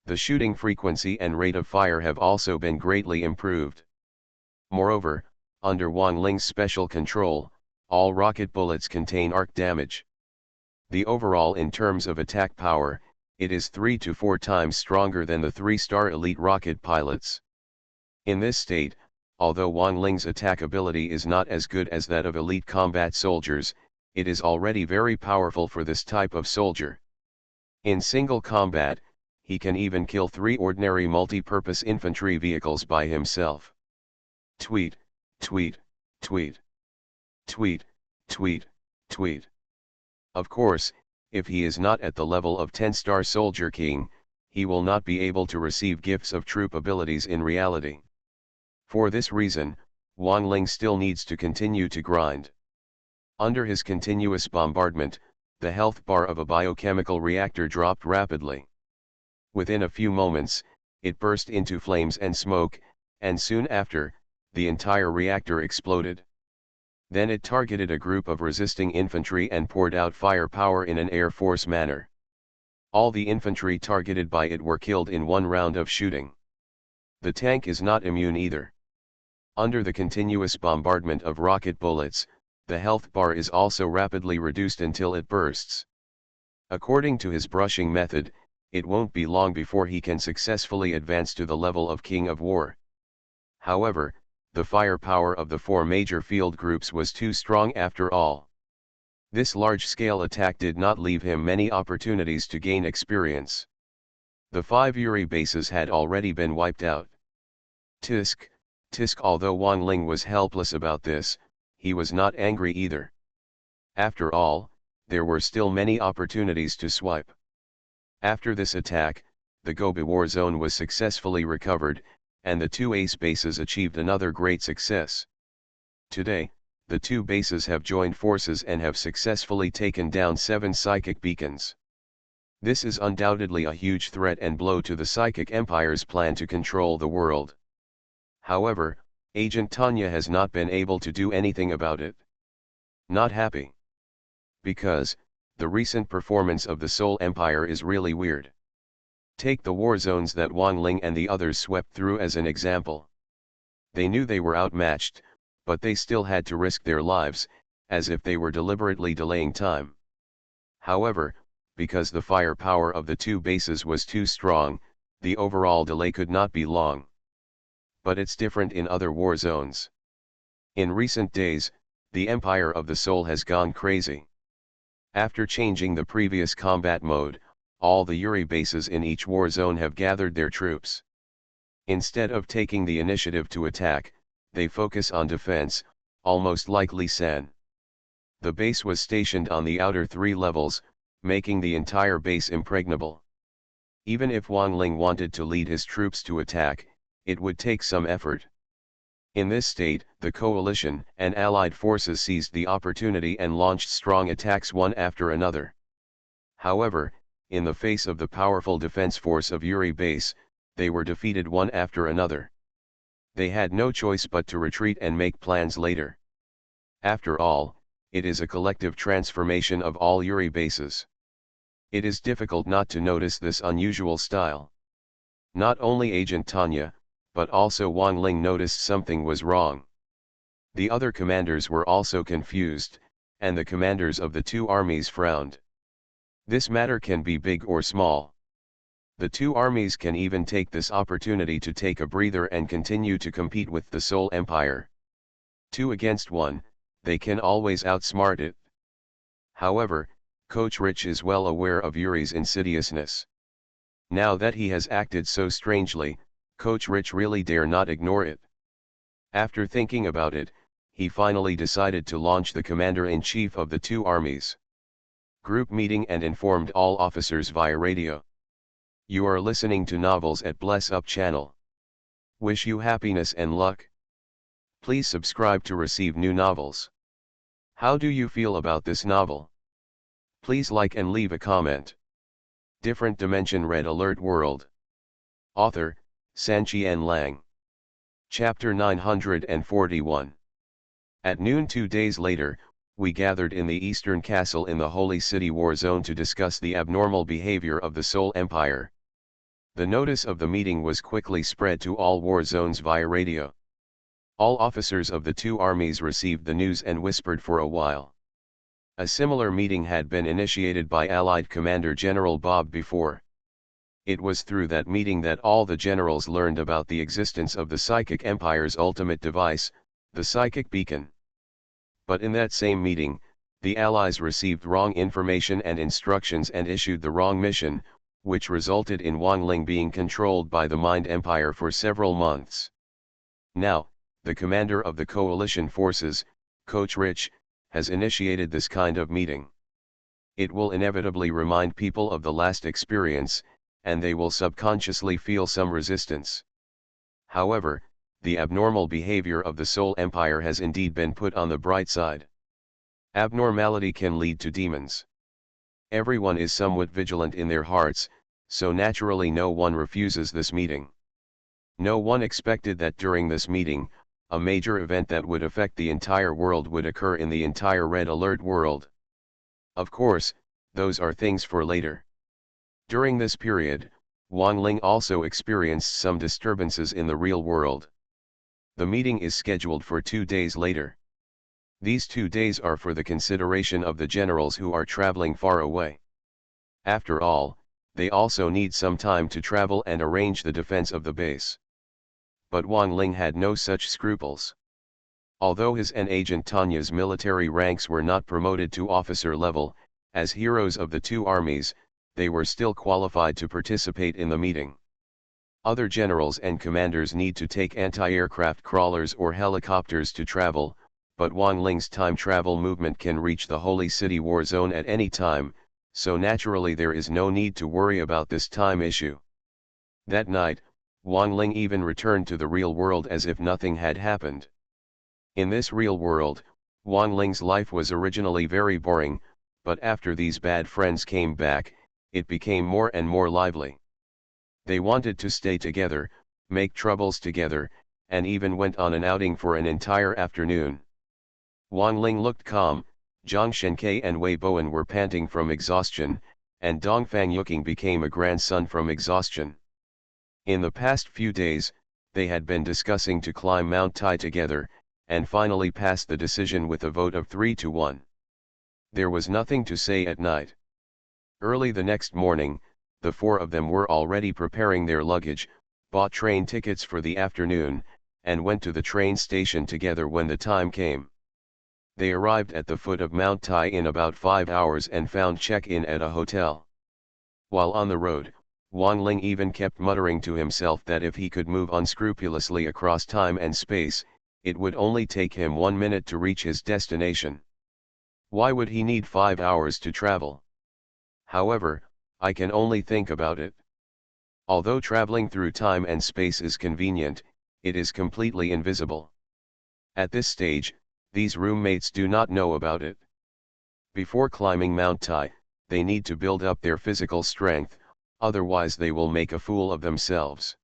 The shooting frequency and rate of fire have also been greatly improved. Moreover, under Wang Ling's special control, all rocket bullets contain arc damage. The overall in terms of attack power, it is 3 to 4 times stronger than the 3-star elite rocket pilots. In this state, although Wang Ling's attack ability is not as good as that of elite combat soldiers, it is already very powerful for this type of soldier. In single combat, he can even kill 3 ordinary multi-purpose infantry vehicles by himself. Tweet, tweet, tweet. Tweet, tweet, tweet. Of course, if he is not at the level of 10-star Soldier King, he will not be able to receive gifts of troop abilities in reality. For this reason, Wang Ling still needs to continue to grind. Under his continuous bombardment, the health bar of a biochemical reactor dropped rapidly. Within a few moments, it burst into flames and smoke, and soon after, the entire reactor exploded. Then it targeted a group of resisting infantry and poured out firepower in an Air Force manner. All the infantry targeted by it were killed in one round of shooting. The tank is not immune either. Under the continuous bombardment of rocket bullets, the health bar is also rapidly reduced until it bursts. According to his brushing method, it won't be long before he can successfully advance to the level of King of War. However, the firepower of the 4 major field groups was too strong after all. This large-scale attack did not leave him many opportunities to gain experience. The 5 Yuri bases had already been wiped out. Tisk, tisk. Although Wang Ling was helpless about this, he was not angry either. After all, there were still many opportunities to swipe. After this attack, the Gobi War Zone was successfully recovered, and the 2 ace bases achieved another great success. Today, the 2 bases have joined forces and have successfully taken down 7 psychic beacons. This is undoubtedly a huge threat and blow to the Psychic Empire's plan to control the world. However, Agent Tanya has not been able to do anything about it. Not happy. Because, the recent performance of the Soul Empire is really weird. Take the war zones that Wang Ling and the others swept through as an example. They knew they were outmatched, but they still had to risk their lives, as if they were deliberately delaying time. However, because the firepower of the 2 bases was too strong, the overall delay could not be long. But it's different in other war zones. In recent days, the Empire of the Soul has gone crazy. After changing the previous combat mode, all the Yuri bases in each war zone have gathered their troops. Instead of taking the initiative to attack, they focus on defense, almost like Lee San. The base was stationed on the outer 3 levels, making the entire base impregnable. Even if Wang Ling wanted to lead his troops to attack, it would take some effort. In this state, the coalition and allied forces seized the opportunity and launched strong attacks one after another. However, in the face of the powerful defense force of Yuri base, they were defeated one after another. They had no choice but to retreat and make plans later. After all, it is a collective transformation of all Yuri bases. It is difficult not to notice this unusual style. Not only Agent Tanya, but also Wang Ling noticed something was wrong. The other commanders were also confused, and the commanders of the 2 armies frowned. This matter can be big or small. The 2 armies can even take this opportunity to take a breather and continue to compete with the Soul Empire. 2 against 1, they can always outsmart it. However, PoortoRich is well aware of Yuri's insidiousness. Now that he has acted so strangely, PoortoRich really dare not ignore it. After thinking about it, he finally decided to launch the commander-in-chief of the 2 armies. Group meeting and informed all officers via radio. You are listening to Novels at Bless Up channel. Wish you happiness and luck. Please subscribe to receive new novels. How do you feel about this novel? Please like and leave a comment. Different Dimension Red Alert World. Author, Sanqian Lang. Chapter 941. At noon 2 days later, we gathered in the Eastern Castle in the Holy City War Zone to discuss the abnormal behavior of the Soul Empire. The notice of the meeting was quickly spread to all war zones via radio. All officers of the two armies received the news and whispered for a while. A similar meeting had been initiated by Allied Commander General Bob before. It was through that meeting that all the generals learned about the existence of the Psychic Empire's ultimate device, the Psychic Beacon. But in that same meeting, the Allies received wrong information and instructions and issued the wrong mission, which resulted in Wang Ling being controlled by the Mind Empire for several months. Now, the commander of the coalition forces, PoortoRich, has initiated this kind of meeting. It will inevitably remind people of the last experience, and they will subconsciously feel some resistance. However, the abnormal behavior of the Soul Empire has indeed been put on the bright side. Abnormality can lead to demons. Everyone is somewhat vigilant in their hearts, so naturally no one refuses this meeting. No one expected that during this meeting, a major event that would affect the entire world would occur in the entire Red Alert world. Of course, those are things for later. During this period, Wang Ling also experienced some disturbances in the real world. The meeting is scheduled for 2 days later. These 2 days are for the consideration of the generals who are traveling far away. After all, they also need some time to travel and arrange the defense of the base. But Wang Ling had no such scruples. Although his and Agent Tanya's military ranks were not promoted to officer level, as heroes of the two armies, they were still qualified to participate in the meeting. Other generals and commanders need to take anti-aircraft crawlers or helicopters to travel, but Wang Ling's time travel movement can reach the Holy City War Zone at any time, so naturally there is no need to worry about this time issue. That night, Wang Ling even returned to the real world as if nothing had happened. In this real world, Wang Ling's life was originally very boring, but after these bad friends came back, it became more and more lively. They wanted to stay together, make troubles together, and even went on an outing for an entire afternoon. Wang Ling looked calm, Zhang Shenke and Wei Bowen were panting from exhaustion, and Dongfang Yuking became a grandson from exhaustion. In the past few days, they had been discussing to climb Mount Tai together, and finally passed the decision with a vote of 3-1. There was nothing to say at night. Early the next morning, the four of them were already preparing their luggage, bought train tickets for the afternoon, and went to the train station together when the time came. They arrived at the foot of Mount Tai in about 5 hours and found check-in at a hotel. While on the road, Wang Ling even kept muttering to himself that if he could move unscrupulously across time and space, it would only take him 1 minute to reach his destination. Why would he need 5 hours to travel? However, I can only think about it. Although traveling through time and space is convenient, it is completely invisible. At this stage, these roommates do not know about it. Before climbing Mount Tai, they need to build up their physical strength, otherwise they will make a fool of themselves.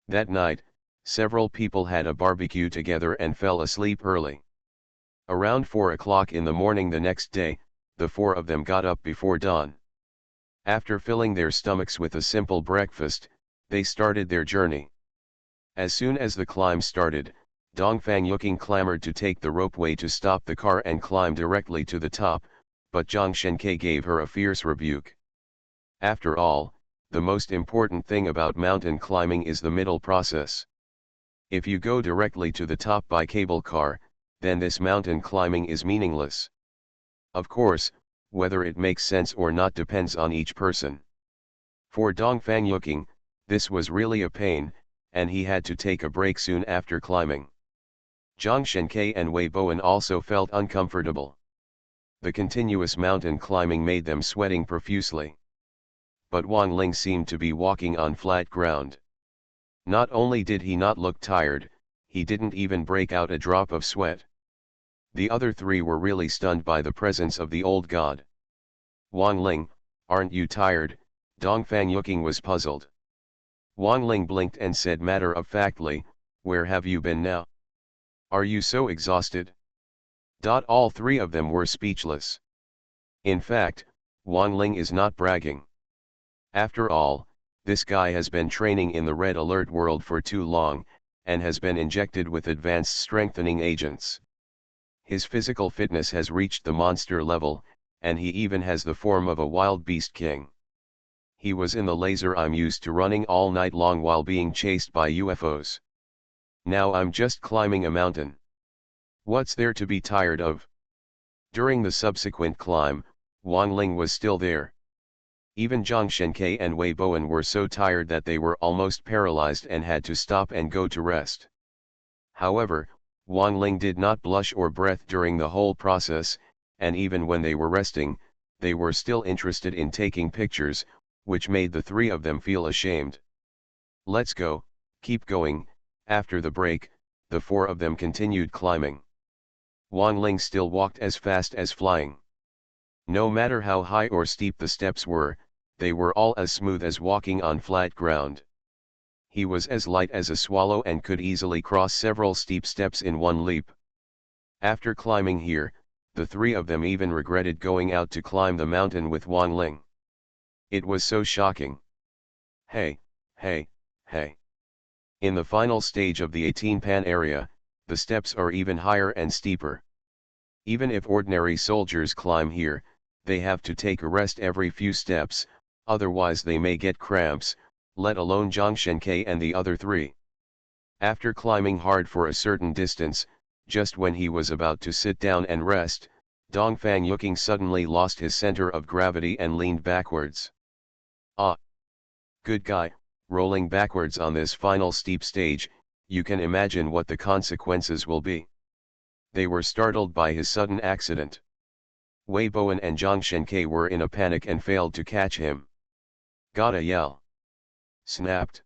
That night, several people had a barbecue together and fell asleep early. Around 4 o'clock in the morning the next day, the four of them got up before dawn. After filling their stomachs with a simple breakfast, they started their journey. As soon as the climb started, Dongfang Yuking clamored to take the ropeway to stop the car and climb directly to the top, but Zhang Shenke gave her a fierce rebuke. After all, the most important thing about mountain climbing is the middle process. If you go directly to the top by cable car, then this mountain climbing is meaningless. Of course, whether it makes sense or not depends on each person. For Dongfang Yuking, this was really a pain, and he had to take a break soon after climbing. Zhang Shenke and Wei Bowen also felt uncomfortable. The continuous mountain climbing made them sweating profusely. but Wang Ling seemed to be walking on flat ground. Not only did he not look tired, he didn't even break out a drop of sweat. The other three were really stunned by the presence of the old god. Wang Ling, aren't you tired? Dongfang Yuking was puzzled. Wang Ling blinked and said matter-of-factly, where have you been now? Are you so exhausted? All three of them were speechless. In fact, Wang Ling is not bragging. After all, this guy has been training in the red alert world for too long, and has been injected with advanced strengthening agents. His physical fitness has reached the monster level, and he even has the form of a wild beast king. He was in the laser I'm used to running all night long while being chased by UFOs. Now I'm just climbing a mountain. What's there to be tired of? During the subsequent climb, Wang Ling was still there. Even Zhang Shenke and Wei Bowen were so tired that they were almost paralyzed and had to stop and go to rest. However, Wang Ling did not blush or breath during the whole process, and even when they were resting, they were still interested in taking pictures, which made the three of them feel ashamed. Let's go, keep going. After the break, the four of them continued climbing. Wang Ling still walked as fast as flying. No matter how high or steep the steps were, they were all as smooth as walking on flat ground. He was as light as a swallow and could easily cross several steep steps in one leap. After climbing here, the three of them even regretted going out to climb the mountain with Wang Ling. It was so shocking. Hey, hey, hey. In the final stage of the 18-pan area, the steps are even higher and steeper. Even if ordinary soldiers climb here, they have to take a rest every few steps, otherwise they may get cramps, let alone Zhang Shenke and the other three. After climbing hard for a certain distance, just when he was about to sit down and rest, Dongfang Yuking suddenly lost his center of gravity and leaned backwards. Ah! Good guy, rolling backwards on this final steep stage, you can imagine what the consequences will be. They were startled by his sudden accident. Wei Bowen and Zhang Shenke were in a panic and failed to catch him. Gotta yell. Snapped.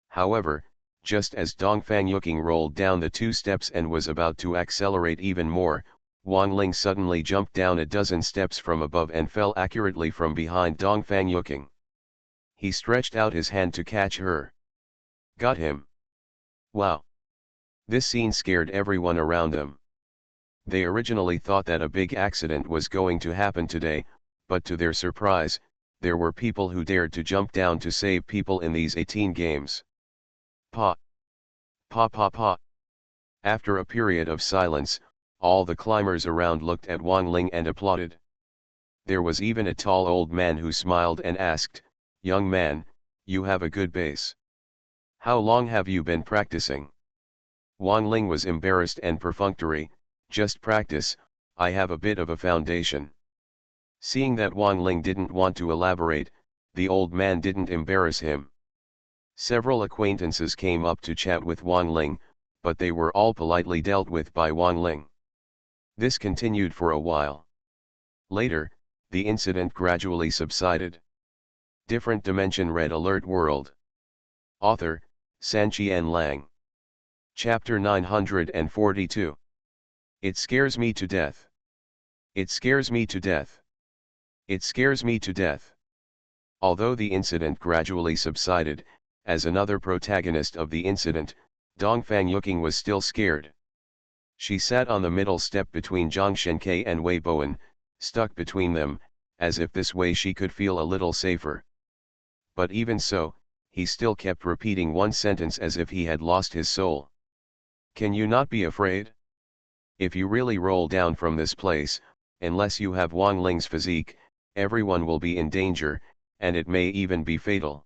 However, just as Dongfang Yuking rolled down the two steps and was about to accelerate even more, Wang Ling suddenly jumped down a dozen steps from above and fell accurately from behind Dongfang Yuking. He stretched out his hand to catch her. Got him. Wow. This scene scared everyone around them. They originally thought that a big accident was going to happen today, but to their surprise, there were people who dared to jump down to save people in these 18 games. Pa! Pa pa pa! After a period of silence, all the climbers around looked at Wang Ling and applauded. There was even a tall old man who smiled and asked, "Young man, you have a good base. How long have you been practicing?" Wang Ling was embarrassed and perfunctory, "Just practice, I have a bit of a foundation." Seeing that Wang Ling didn't want to elaborate, the old man didn't embarrass him. Several acquaintances came up to chat with Wang Ling, but they were all politely dealt with by Wang Ling. This continued for a while. Later, the incident gradually subsided. Different Dimension Red Alert World. Author, Sanqian Lang. Chapter 942. It scares me to death. It scares me to death. It scares me to death. Although the incident gradually subsided, as another protagonist of the incident, Dongfang Yuking was still scared. She sat on the middle step between Zhang Shenke and Wei Bowen, stuck between them, as if this way she could feel a little safer. But even so, he still kept repeating one sentence as if he had lost his soul. Can you not be afraid? If you really roll down from this place, unless you have Wang Ling's physique, everyone will be in danger, and it may even be fatal.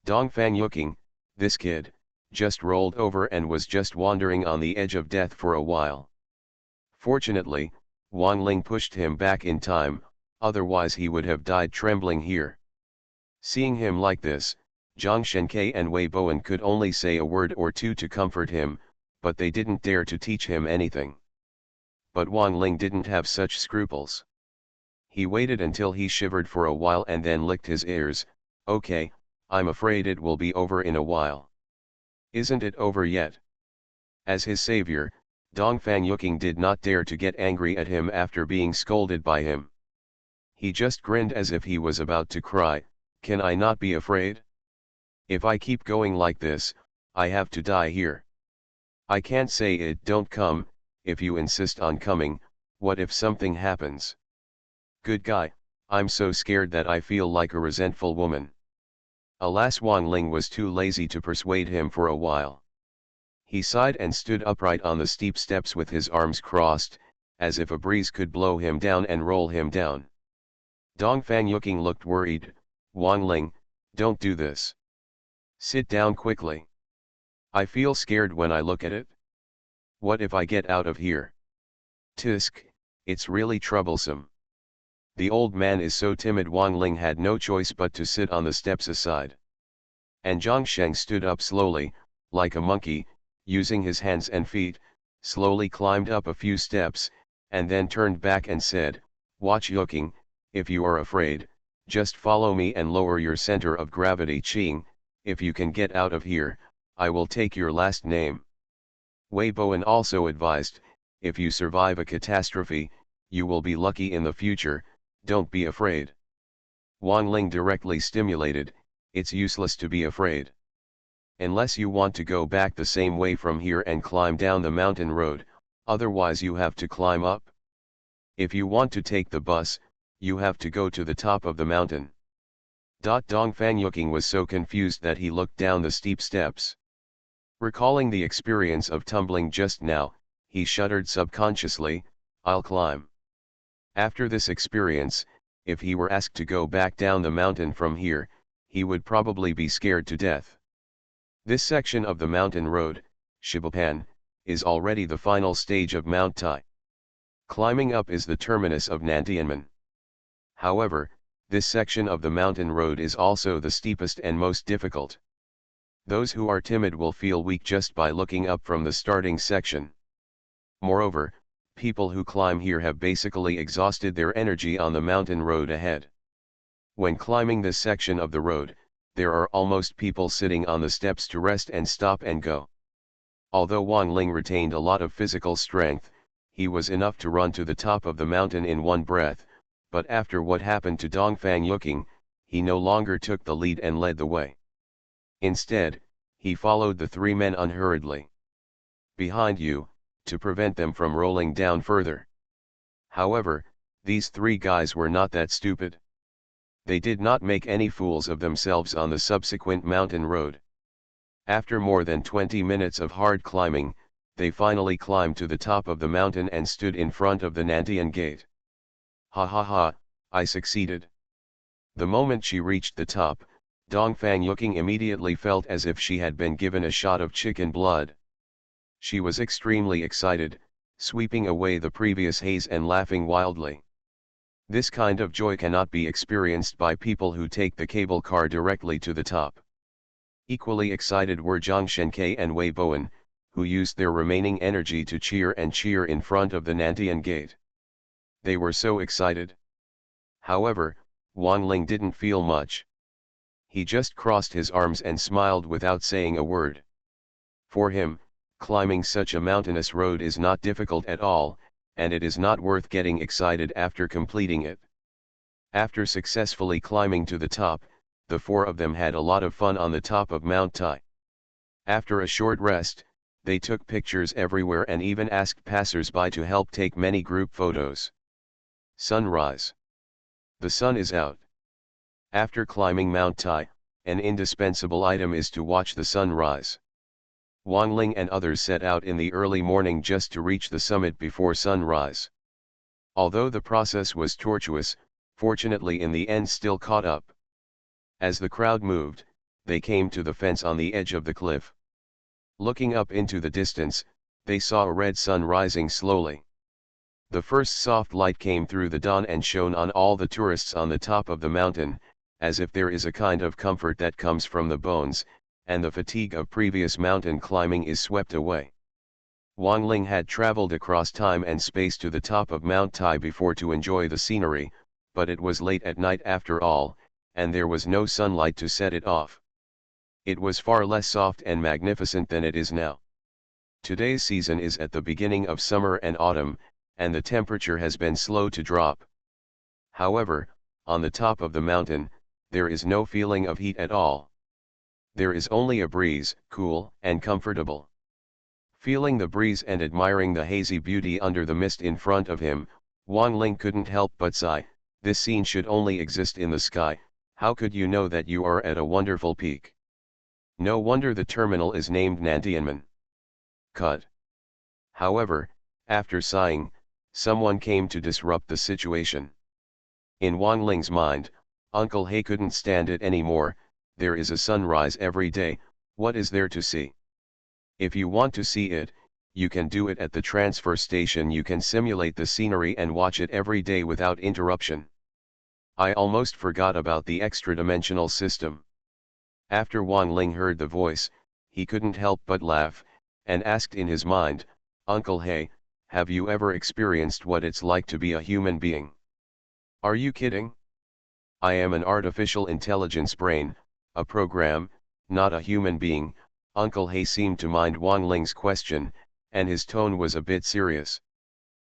Dongfang Yuking, this kid, just rolled over and was just wandering on the edge of death for a while. Fortunately, Wang Ling pushed him back in time, otherwise he would have died trembling here. Seeing him like this, Zhang Shenke and Wei Bowen could only say a word or two to comfort him, but they didn't dare to teach him anything. But Wang Ling didn't have such scruples. He waited until he shivered for a while and then licked his ears. Okay, I'm afraid it will be over in a while. Isn't it over yet? As his savior, Dongfang Yuking did not dare to get angry at him after being scolded by him. He just grinned as if he was about to cry. Can I not be afraid? If I keep going like this, I have to die here. I can't say it don't come. If you insist on coming, what if something happens? Good guy, I'm so scared that I feel like a resentful woman. Alas, Wang Ling was too lazy to persuade him for a while. He sighed and stood upright on the steep steps with his arms crossed, as if a breeze could blow him down and roll him down. Dongfang Yuking looked worried. Wang Ling, don't do this. Sit down quickly. I feel scared when I look at it. What if I get out of here? Tisk, it's really troublesome. The old man is so timid. Wang Ling had no choice but to sit on the steps aside. And Zhongsheng stood up slowly, like a monkey, using his hands and feet, slowly climbed up a few steps, and then turned back and said, Watch Yuking, if you are afraid, just follow me and lower your center of gravity. Qing, if you can get out of here, I will take your last name. Wei Bowen also advised, if you survive a catastrophe, you will be lucky in the future, don't be afraid. Wang Ling directly stimulated, it's useless to be afraid. Unless you want to go back the same way from here and climb down the mountain road, otherwise you have to climb up. If you want to take the bus, you have to go to the top of the mountain. Dongfang Yuking was so confused that he looked down the steep steps. Recalling the experience of tumbling just now, he shuddered subconsciously. I'll climb. After this experience, if he were asked to go back down the mountain from here, he would probably be scared to death. This section of the mountain road, Shibapan, is already the final stage of Mount Tai. Climbing up is the terminus of Nantianmen. However, this section of the mountain road is also the steepest and most difficult. Those who are timid will feel weak just by looking up from the starting section. Moreover, people who climb here have basically exhausted their energy on the mountain road ahead. When climbing this section of the road, there are almost people sitting on the steps to rest and stop and go. Although Wang Ling retained a lot of physical strength, he was enough to run to the top of the mountain in one breath, but after what happened to Dongfang Yuking, he no longer took the lead and led the way. Instead, he followed the three men unhurriedly behind you, to prevent them from rolling down further. However, these three guys were not that stupid. They did not make any fools of themselves on the subsequent mountain road. After more than 20 minutes of hard climbing, they finally climbed to the top of the mountain and stood in front of the Nantian gate. Ha ha ha, I succeeded. The moment she reached the top, Dongfang Yuking immediately felt as if she had been given a shot of chicken blood. She was extremely excited, sweeping away the previous haze and laughing wildly. This kind of joy cannot be experienced by people who take the cable car directly to the top. Equally excited were Zhang Shenke and Wei Bowen, who used their remaining energy to cheer in front of the Nantian gate. They were so excited. However, Wang Ling didn't feel much. He just crossed his arms and smiled without saying a word. For him, climbing such a mountainous road is not difficult at all, and it is not worth getting excited after completing it. After successfully climbing to the top, the four of them had a lot of fun on the top of Mount Tai. After a short rest, they took pictures everywhere and even asked passers-by to help take many group photos. Sunrise. The sun is out. After climbing Mount Tai, an indispensable item is to watch the sunrise. Wang Ling and others set out in the early morning just to reach the summit before sunrise. Although the process was tortuous, fortunately in the end still caught up. As the crowd moved, they came to the fence on the edge of the cliff. Looking up into the distance, they saw a red sun rising slowly. The first soft light came through the dawn and shone on all the tourists on the top of the mountain, as if there is a kind of comfort that comes from the bones, and the fatigue of previous mountain climbing is swept away. Wang Ling had traveled across time and space to the top of Mount Tai before to enjoy the scenery, but it was late at night after all, and there was no sunlight to set it off. It was far less soft and magnificent than it is now. Today's season is at the beginning of summer and autumn, and the temperature has been slow to drop. However, on the top of the mountain, there is no feeling of heat at all. There is only a breeze, cool and comfortable. Feeling the breeze and admiring the hazy beauty under the mist in front of him, Wang Ling couldn't help but sigh, this scene should only exist in the sky. How could you know that you are at a wonderful peak? No wonder the terminal is named Nantianmen. Cut. However, after sighing, someone came to disrupt the situation. In Wang Ling's mind, Uncle He couldn't stand it anymore. There is a sunrise every day, what is there to see? If you want to see it, you can do it at the transfer station. You can simulate the scenery and watch it every day without interruption. I almost forgot about the extra-dimensional system. After Wang Ling heard the voice, he couldn't help but laugh, and asked in his mind, Uncle He, have you ever experienced what it's like to be a human being? Are you kidding? I am an artificial intelligence brain, a program, not a human being. Uncle He seemed to mind Wang Ling's question, and his tone was a bit serious.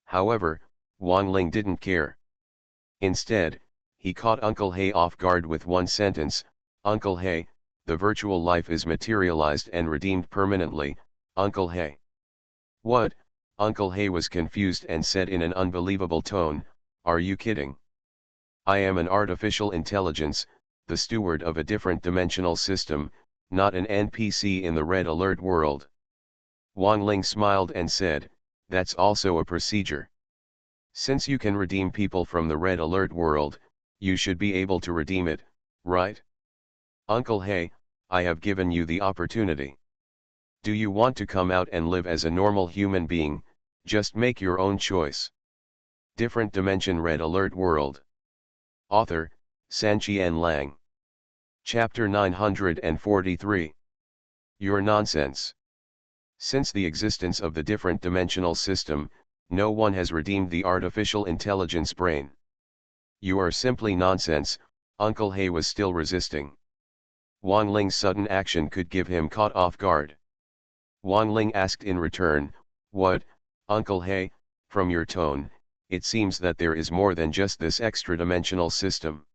However, Wang Ling didn't care. Instead, he caught Uncle He off guard with one sentence, Uncle He, the virtual life is materialized and redeemed permanently, Uncle He. What? Uncle He was confused and said in an unbelievable tone, are you kidding? I am an artificial intelligence, the steward of a different dimensional system, not an NPC in the red alert world. Wang Ling smiled and said, that's also a procedure. Since you can redeem people from the red alert world, you should be able to redeem it, right? Uncle He, I have given you the opportunity. Do you want to come out and live as a normal human being? Just make your own choice. Different Dimension Red Alert World. Author, Sanqian Lang. Chapter 943. Your nonsense. Since the existence of the different dimensional system, no one has redeemed the artificial intelligence brain. You are simply nonsense. Uncle He was still resisting. Wang Ling's sudden action could give him caught off guard. Wang Ling asked in return, what, Uncle He, from your tone, it seems that there is more than just this extra-dimensional system.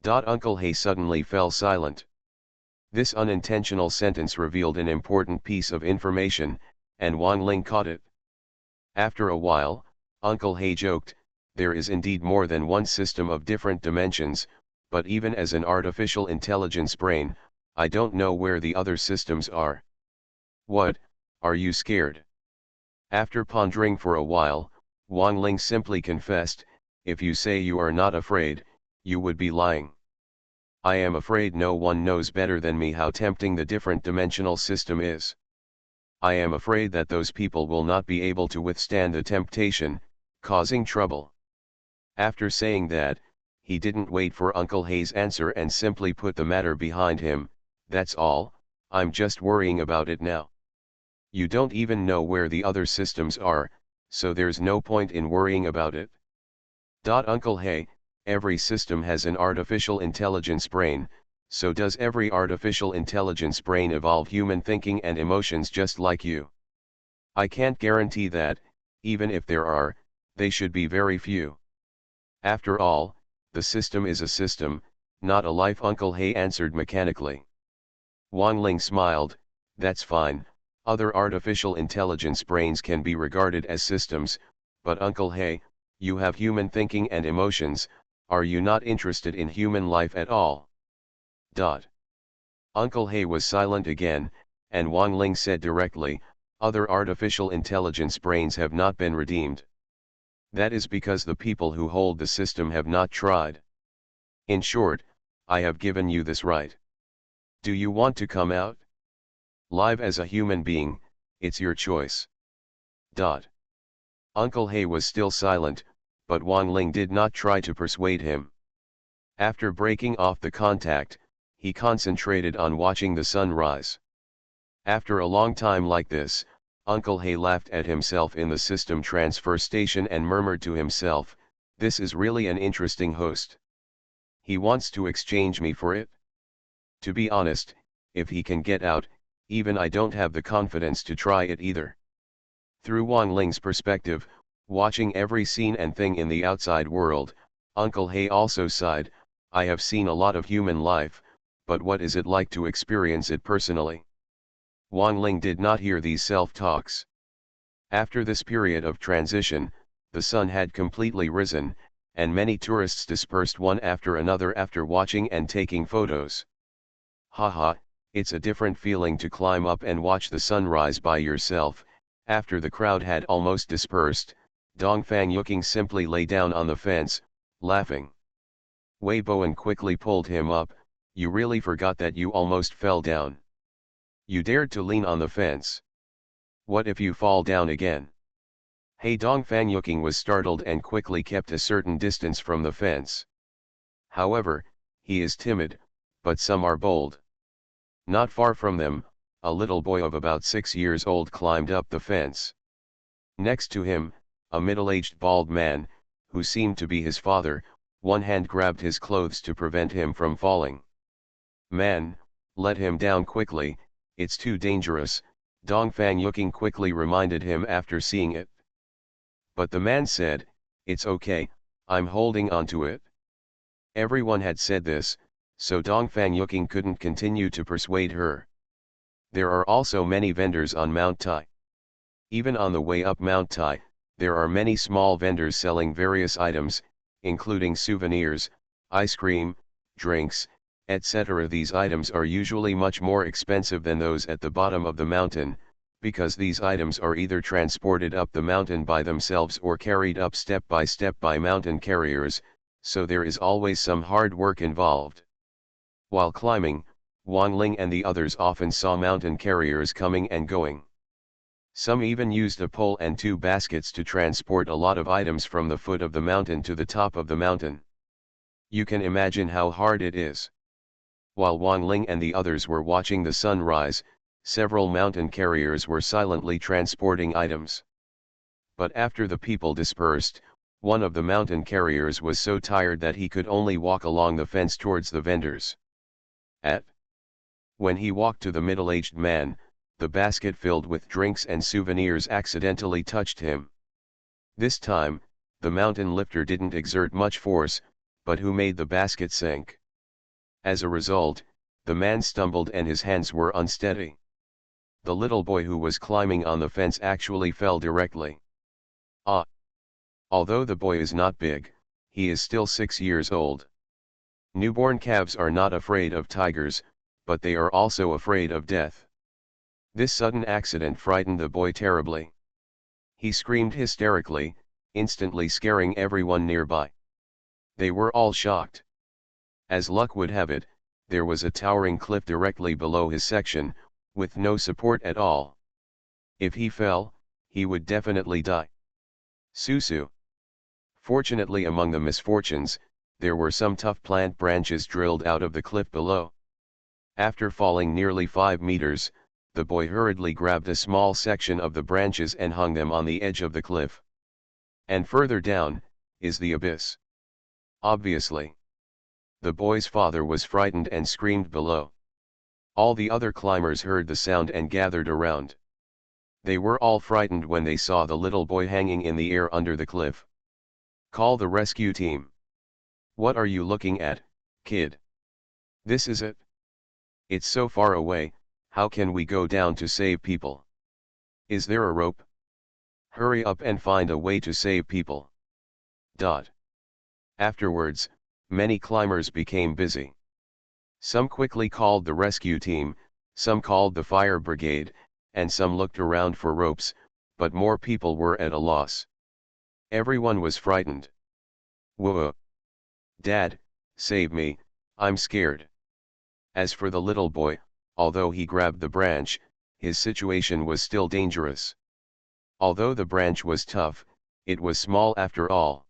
Uncle He suddenly fell silent. This unintentional sentence revealed an important piece of information, and Wang Ling caught it. After a while, Uncle He joked, there is indeed more than one system of different dimensions, but even as an artificial intelligence brain, I don't know where the other systems are. What, are you scared? After pondering for a while, Wang Ling simply confessed, if you say you are not afraid, you would be lying. I am afraid no one knows better than me how tempting the different dimensional system is. I am afraid that those people will not be able to withstand the temptation, causing trouble. After saying that, he didn't wait for Uncle He's answer and simply put the matter behind him, that's all, I'm just worrying about it now. You don't even know where the other systems are, so there's no point in worrying about it. Uncle He, every system has an artificial intelligence brain, so does every artificial intelligence brain evolve human thinking and emotions just like you? I can't guarantee that, even if there are, they should be very few. After all, the system is a system, not a life, Uncle He answered mechanically. Wang Ling smiled, that's fine, other artificial intelligence brains can be regarded as systems, but Uncle He, you have human thinking and emotions, are you not interested in human life at all? Uncle He was silent again, and Wang Ling said directly, other artificial intelligence brains have not been redeemed. That is because the people who hold the system have not tried. In short, I have given you this right. Do you want to come out? Live as a human being, it's your choice. Uncle He was still silent, but Wang Ling did not try to persuade him. After breaking off the contact, he concentrated on watching the sun rise. After a long time like this, Uncle He laughed at himself in the system transfer station and murmured to himself, This is really an interesting host. He wants to exchange me for it. To be honest, if he can get out, even I don't have the confidence to try it either. Through Wang Ling's perspective, watching every scene and thing in the outside world, Uncle He also sighed, I have seen a lot of human life, but what is it like to experience it personally? Wang Ling did not hear these self-talks. After this period of transition, the sun had completely risen, and many tourists dispersed one after another after watching and taking photos. Haha, it's a different feeling to climb up and watch the sunrise by yourself. After the crowd had almost dispersed, Dongfang Yuking simply lay down on the fence, laughing. Wei Bowen quickly pulled him up, you really forgot that you almost fell down. You dared to lean on the fence. What if you fall down again? Hey, Dongfang Yuking was startled and quickly kept a certain distance from the fence. However, he is timid, but some are bold. Not far from them, a little boy of about 6 years old climbed up the fence. Next to him, a middle-aged bald man, who seemed to be his father, one hand grabbed his clothes to prevent him from falling. Man, let him down quickly, it's too dangerous, Dongfang Yuking quickly reminded him after seeing it. But the man said, it's okay, I'm holding on to it. Everyone had said this, so Dongfang Yuking couldn't continue to persuade her. There are also many vendors on Mount Tai. Even on the way up Mount Tai, there are many small vendors selling various items, including souvenirs, ice cream, drinks, etc. These items are usually much more expensive than those at the bottom of the mountain, because these items are either transported up the mountain by themselves or carried up step by mountain carriers, so there is always some hard work involved. While climbing, Wang Ling and the others often saw mountain carriers coming and going. Some even used a pole and 2 baskets to transport a lot of items from the foot of the mountain to the top of the mountain. You can imagine how hard it is. While Wang Ling and the others were watching the sunrise, several mountain carriers were silently transporting items. But after the people dispersed, one of the mountain carriers was so tired that he could only walk along the fence towards the vendors. When he walked to the middle-aged man, the basket filled with drinks and souvenirs accidentally touched him. This time, the mountain lifter didn't exert much force, but who made the basket sink. As a result, the man stumbled and his hands were unsteady. The little boy who was climbing on the fence actually fell directly. Although the boy is not big, he is still 6 years old. Newborn calves are not afraid of tigers, but they are also afraid of death. This sudden accident frightened the boy terribly. He screamed hysterically, instantly scaring everyone nearby. They were all shocked. As luck would have it, there was a towering cliff directly below his section, with no support at all. If he fell, he would definitely die. Susu. Fortunately, among the misfortunes, there were some tough plant branches drilled out of the cliff below. After falling nearly 5 meters, the boy hurriedly grabbed a small section of the branches and hung them on the edge of the cliff. And further down, is the abyss. Obviously. The boy's father was frightened and screamed below. All the other climbers heard the sound and gathered around. They were all frightened when they saw the little boy hanging in the air under the cliff. Call the rescue team. What are you looking at, kid? This is it. It's so far away, how can we go down to save people? Is there a rope? Hurry up and find a way to save people. Afterwards, many climbers became busy. Some quickly called the rescue team, some called the fire brigade, and some looked around for ropes, but more people were at a loss. Everyone was frightened. Whoa! Dad, save me, I'm scared. As for the little boy, although he grabbed the branch, his situation was still dangerous. Although the branch was tough, it was small after all.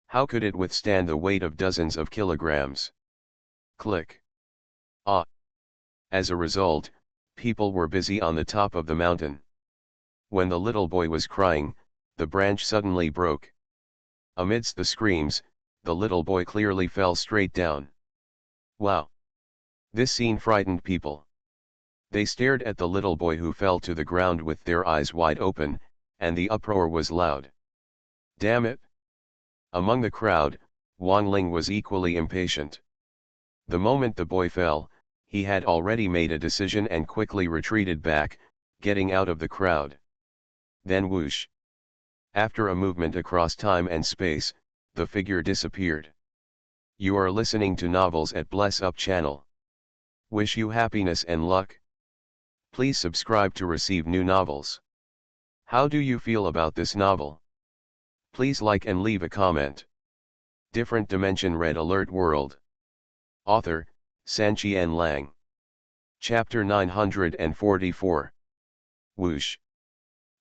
How could it withstand the weight of dozens of kilograms? Click. As a result, people were busy on the top of the mountain. When the little boy was crying, the branch suddenly broke. Amidst the screams, the little boy clearly fell straight down. Wow! This scene frightened people. They stared at the little boy who fell to the ground with their eyes wide open, and the uproar was loud. Damn it! Among the crowd, Wang Ling was equally impatient. The moment the boy fell, he had already made a decision and quickly retreated back, getting out of the crowd. Then whoosh! After a movement across time and space, the figure disappeared. You are listening to Novels at Bless Up channel. Wish you happiness and luck. Please subscribe to receive new novels. How do you feel about this novel? Please like and leave a comment. Different Dimension Red Alert World. Author, Sanqian Lang. Chapter 944. Whoosh!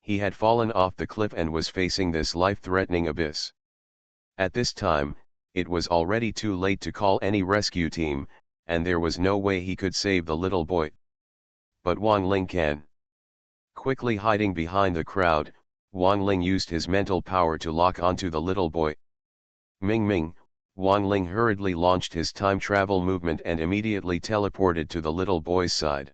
He had fallen off the cliff and was facing this life-threatening abyss. At this time, it was already too late to call any rescue team, and there was no way he could save the little boy. But Wang Ling can. Quickly hiding behind the crowd, Wang Ling used his mental power to lock onto the little boy. Ming Ming, Wang Ling hurriedly launched his time travel movement and immediately teleported to the little boy's side.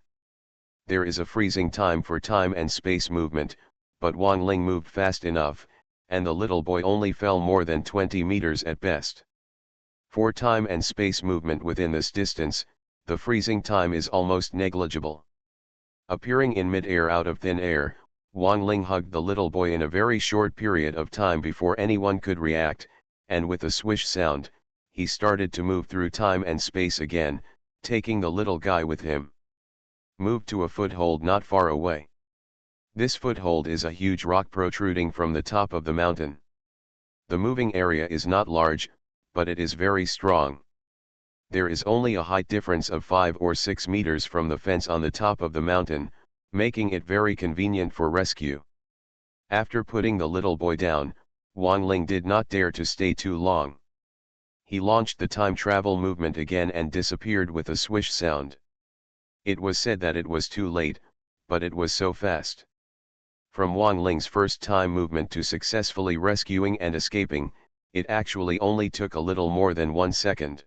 There is a freezing time for time and space movement, but Wang Ling moved fast enough, and the little boy only fell more than 20 meters at best. For time and space movement within this distance, the freezing time is almost negligible. Appearing in mid-air out of thin air, Wang Ling hugged the little boy in a very short period of time before anyone could react, and with a swish sound, he started to move through time and space again, taking the little guy with him. Moved to a foothold not far away. This foothold is a huge rock protruding from the top of the mountain. The moving area is not large, but it is very strong. There is only a height difference of 5 or 6 meters from the fence on the top of the mountain, making it very convenient for rescue. After putting the little boy down, Wang Ling did not dare to stay too long. He launched the time travel movement again and disappeared with a swish sound. It was said that it was too late, but it was so fast. From Wang Ling's first time movement to successfully rescuing and escaping, it actually only took a little more than 1 second.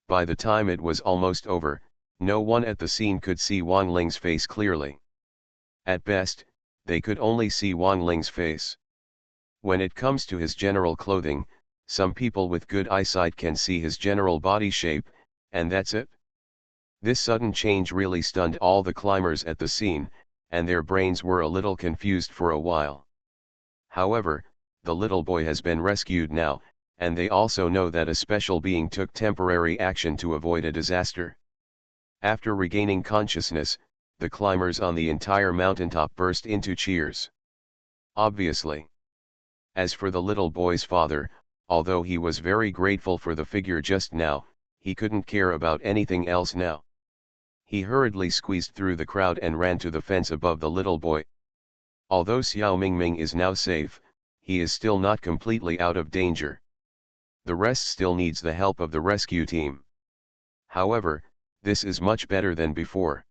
By the time it was almost over, no one at the scene could see Wang Ling's face clearly. At best, they could only see Wang Ling's face. When it comes to his general clothing, some people with good eyesight can see his general body shape, and that's it. This sudden change really stunned all the climbers at the scene, and their brains were a little confused for a while. However, the little boy has been rescued now, and they also know that a special being took temporary action to avoid a disaster. After regaining consciousness, the climbers on the entire mountaintop burst into cheers. Obviously. As for the little boy's father, although he was very grateful for the figure just now, he couldn't care about anything else now. He hurriedly squeezed through the crowd and ran to the fence above the little boy. Although Xiao Mingming is now safe, he is still not completely out of danger. The rest still needs the help of the rescue team. However, this is much better than before.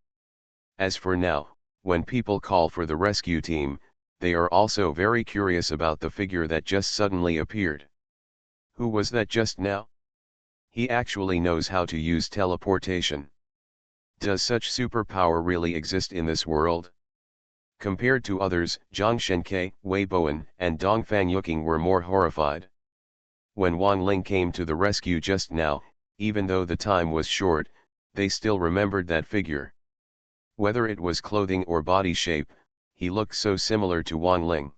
As for now, when people call for the rescue team, they are also very curious about the figure that just suddenly appeared. Who was that just now? He actually knows how to use teleportation. Does such superpower really exist in this world? Compared to others, Zhang Shenke, Wei Bowen, and Dongfang Yuking were more horrified. When Wang Ling came to the rescue just now, even though the time was short, they still remembered that figure. Whether it was clothing or body shape, he looked so similar to Wang Ling.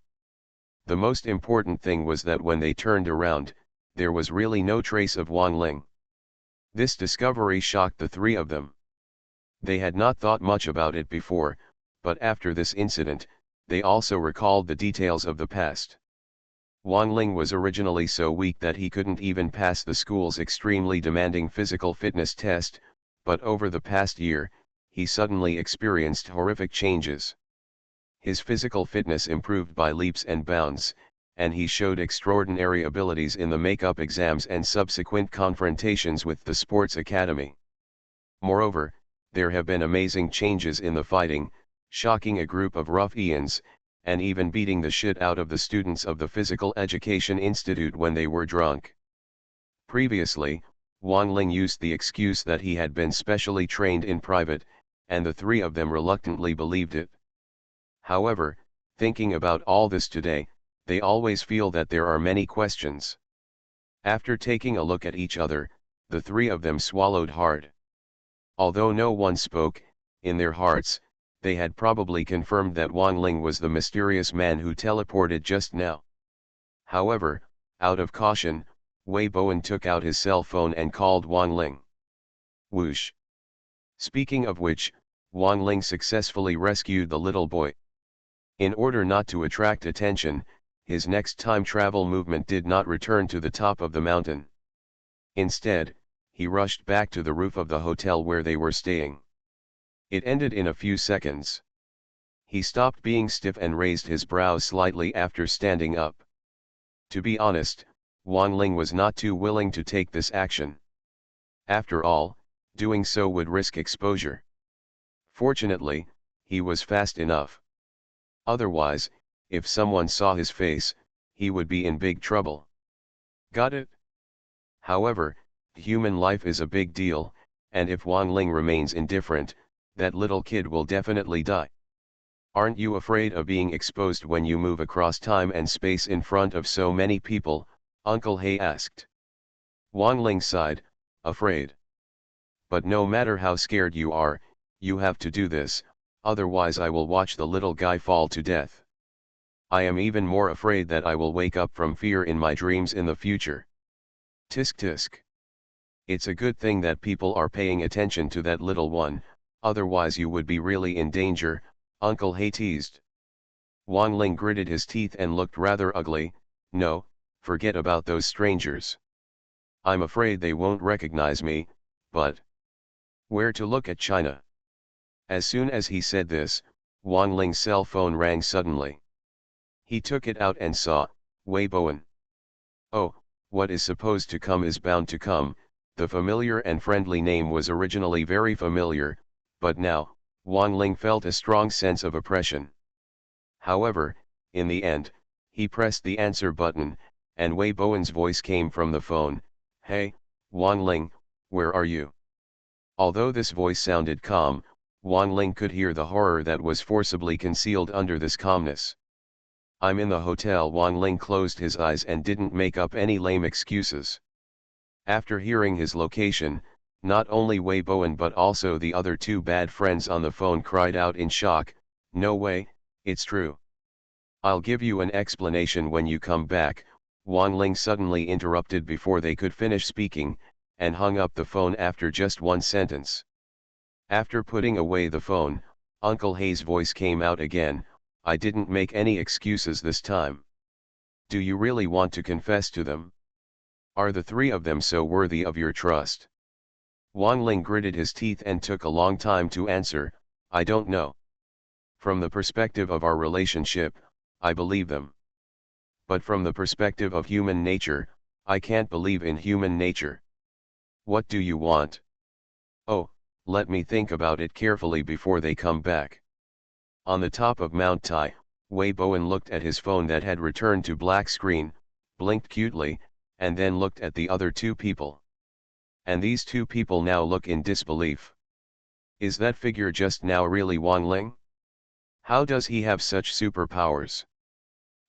The most important thing was that when they turned around, there was really no trace of Wang Ling. This discovery shocked the three of them. They had not thought much about it before, but after this incident, they also recalled the details of the past. Wang Ling was originally so weak that he couldn't even pass the school's extremely demanding physical fitness test, but over the past year, he suddenly experienced horrific changes. His physical fitness improved by leaps and bounds, and he showed extraordinary abilities in the makeup exams and subsequent confrontations with the sports academy. Moreover, there have been amazing changes in the fighting, shocking a group of ruffians, and even beating the shit out of the students of the Physical Education Institute when they were drunk. Previously, Wang Ling used the excuse that he had been specially trained in private, and the three of them reluctantly believed it. However, thinking about all this today, they always feel that there are many questions. After taking a look at each other, the three of them swallowed hard. Although no one spoke, in their hearts, they had probably confirmed that Wang Ling was the mysterious man who teleported just now. However, out of caution, Wei Bowen took out his cell phone and called Wang Ling. Whoosh. Speaking of which, Wang Ling successfully rescued the little boy. In order not to attract attention, his next time travel movement did not return to the top of the mountain. Instead, he rushed back to the roof of the hotel where they were staying. It ended in a few seconds. He stopped being stiff and raised his brows slightly after standing up. To be honest, Wang Ling was not too willing to take this action. After all, doing so would risk exposure. Fortunately, he was fast enough. Otherwise, if someone saw his face, he would be in big trouble. Got it? However, human life is a big deal, and if Wang Ling remains indifferent, that little kid will definitely die. Aren't you afraid of being exposed when you move across time and space in front of so many people? Uncle He asked. Wang Ling sighed, afraid. But no matter how scared you are, you have to do this, otherwise I will watch the little guy fall to death. I am even more afraid that I will wake up from fear in my dreams in the future. Tisk tisk. It's a good thing that people are paying attention to that little one, otherwise you would be really in danger, Uncle He teased. Wang Ling gritted his teeth and looked rather ugly. No, forget about those strangers. I'm afraid they won't recognize me, but where to look at China? As soon as he said this, Wang Ling's cell phone rang suddenly. He took it out and saw, Wei Bowen. Oh, what is supposed to come is bound to come. The familiar and friendly name was originally very familiar, but now, Wang Ling felt a strong sense of oppression. However, in the end, he pressed the answer button, and Wei Bowen's voice came from the phone. Hey, Wang Ling, where are you? Although this voice sounded calm, Wang Ling could hear the horror that was forcibly concealed under this calmness. I'm in the hotel. Wang Ling closed his eyes and didn't make up any lame excuses. After hearing his location, not only Wei Bowen but also the other two bad friends on the phone cried out in shock, no way, it's true. I'll give you an explanation when you come back, Wang Ling suddenly interrupted before they could finish speaking, and hung up the phone after just one sentence. After putting away the phone, Uncle He's voice came out again. I didn't make any excuses this time. Do you really want to confess to them? Are the three of them so worthy of your trust? Wang Ling gritted his teeth and took a long time to answer, I don't know. From the perspective of our relationship, I believe them. But from the perspective of human nature, I can't believe in human nature. What do you want? Oh, let me think about it carefully before they come back. On the top of Mount Tai, Wei Bowen looked at his phone that had returned to black screen, blinked cutely, and then looked at the other two people. And these two people now look in disbelief. Is that figure just now really Wang Ling? How does he have such superpowers?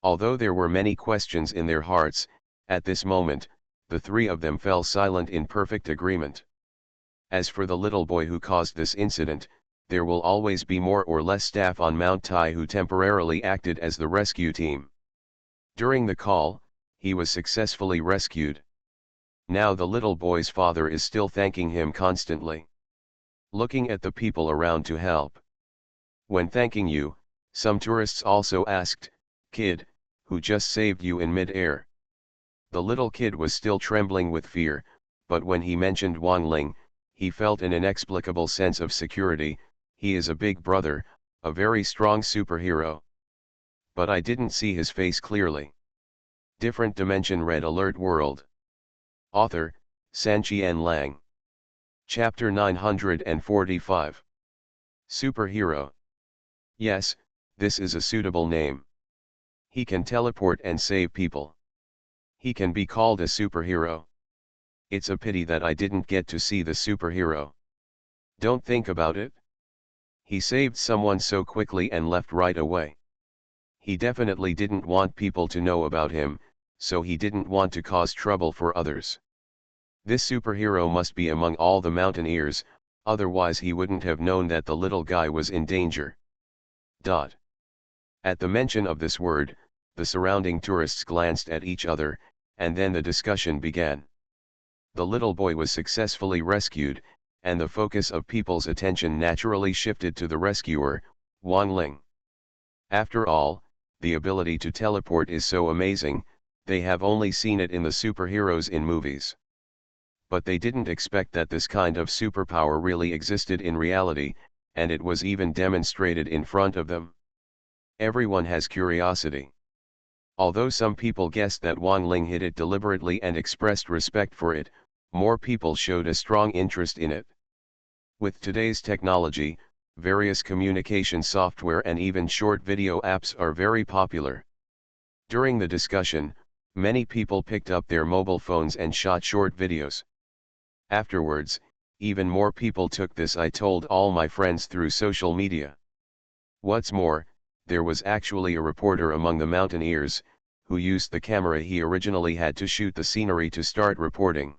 Although there were many questions in their hearts, at this moment, the three of them fell silent in perfect agreement. As for the little boy who caused this incident, there will always be more or less staff on Mount Tai who temporarily acted as the rescue team. During the call, he was successfully rescued. Now the little boy's father is still thanking him constantly. Looking at the people around to help. When thanking you, some tourists also asked, Kid, who just saved you in mid-air? The little kid was still trembling with fear, but when he mentioned Wang Ling, he felt an inexplicable sense of security. He is a big brother, a very strong superhero. But I didn't see his face clearly. Different Dimension Red Alert World. Author, Sanqian Lang. Chapter 945. Superhero. Yes, this is a suitable name. He can teleport and save people. He can be called a superhero. It's a pity that I didn't get to see the superhero. Don't think about it. He saved someone so quickly and left right away. He definitely didn't want people to know about him, so he didn't want to cause trouble for others. This superhero must be among all the mountaineers, otherwise he wouldn't have known that the little guy was in danger. At the mention of this word, the surrounding tourists glanced at each other, and then the discussion began. The little boy was successfully rescued, and the focus of people's attention naturally shifted to the rescuer, Wang Ling. After all, the ability to teleport is so amazing, they have only seen it in the superheroes in movies. But they didn't expect that this kind of superpower really existed in reality, and it was even demonstrated in front of them. Everyone has curiosity. Although some people guessed that Wang Ling hid it deliberately and expressed respect for it, more people showed a strong interest in it. With today's technology, various communication software and even short video apps are very popular. During the discussion, many people picked up their mobile phones and shot short videos. Afterwards, even more people took this "I told all my friends" through social media. What's more, there was actually a reporter among the mountaineers, who used the camera he originally had to shoot the scenery to start reporting.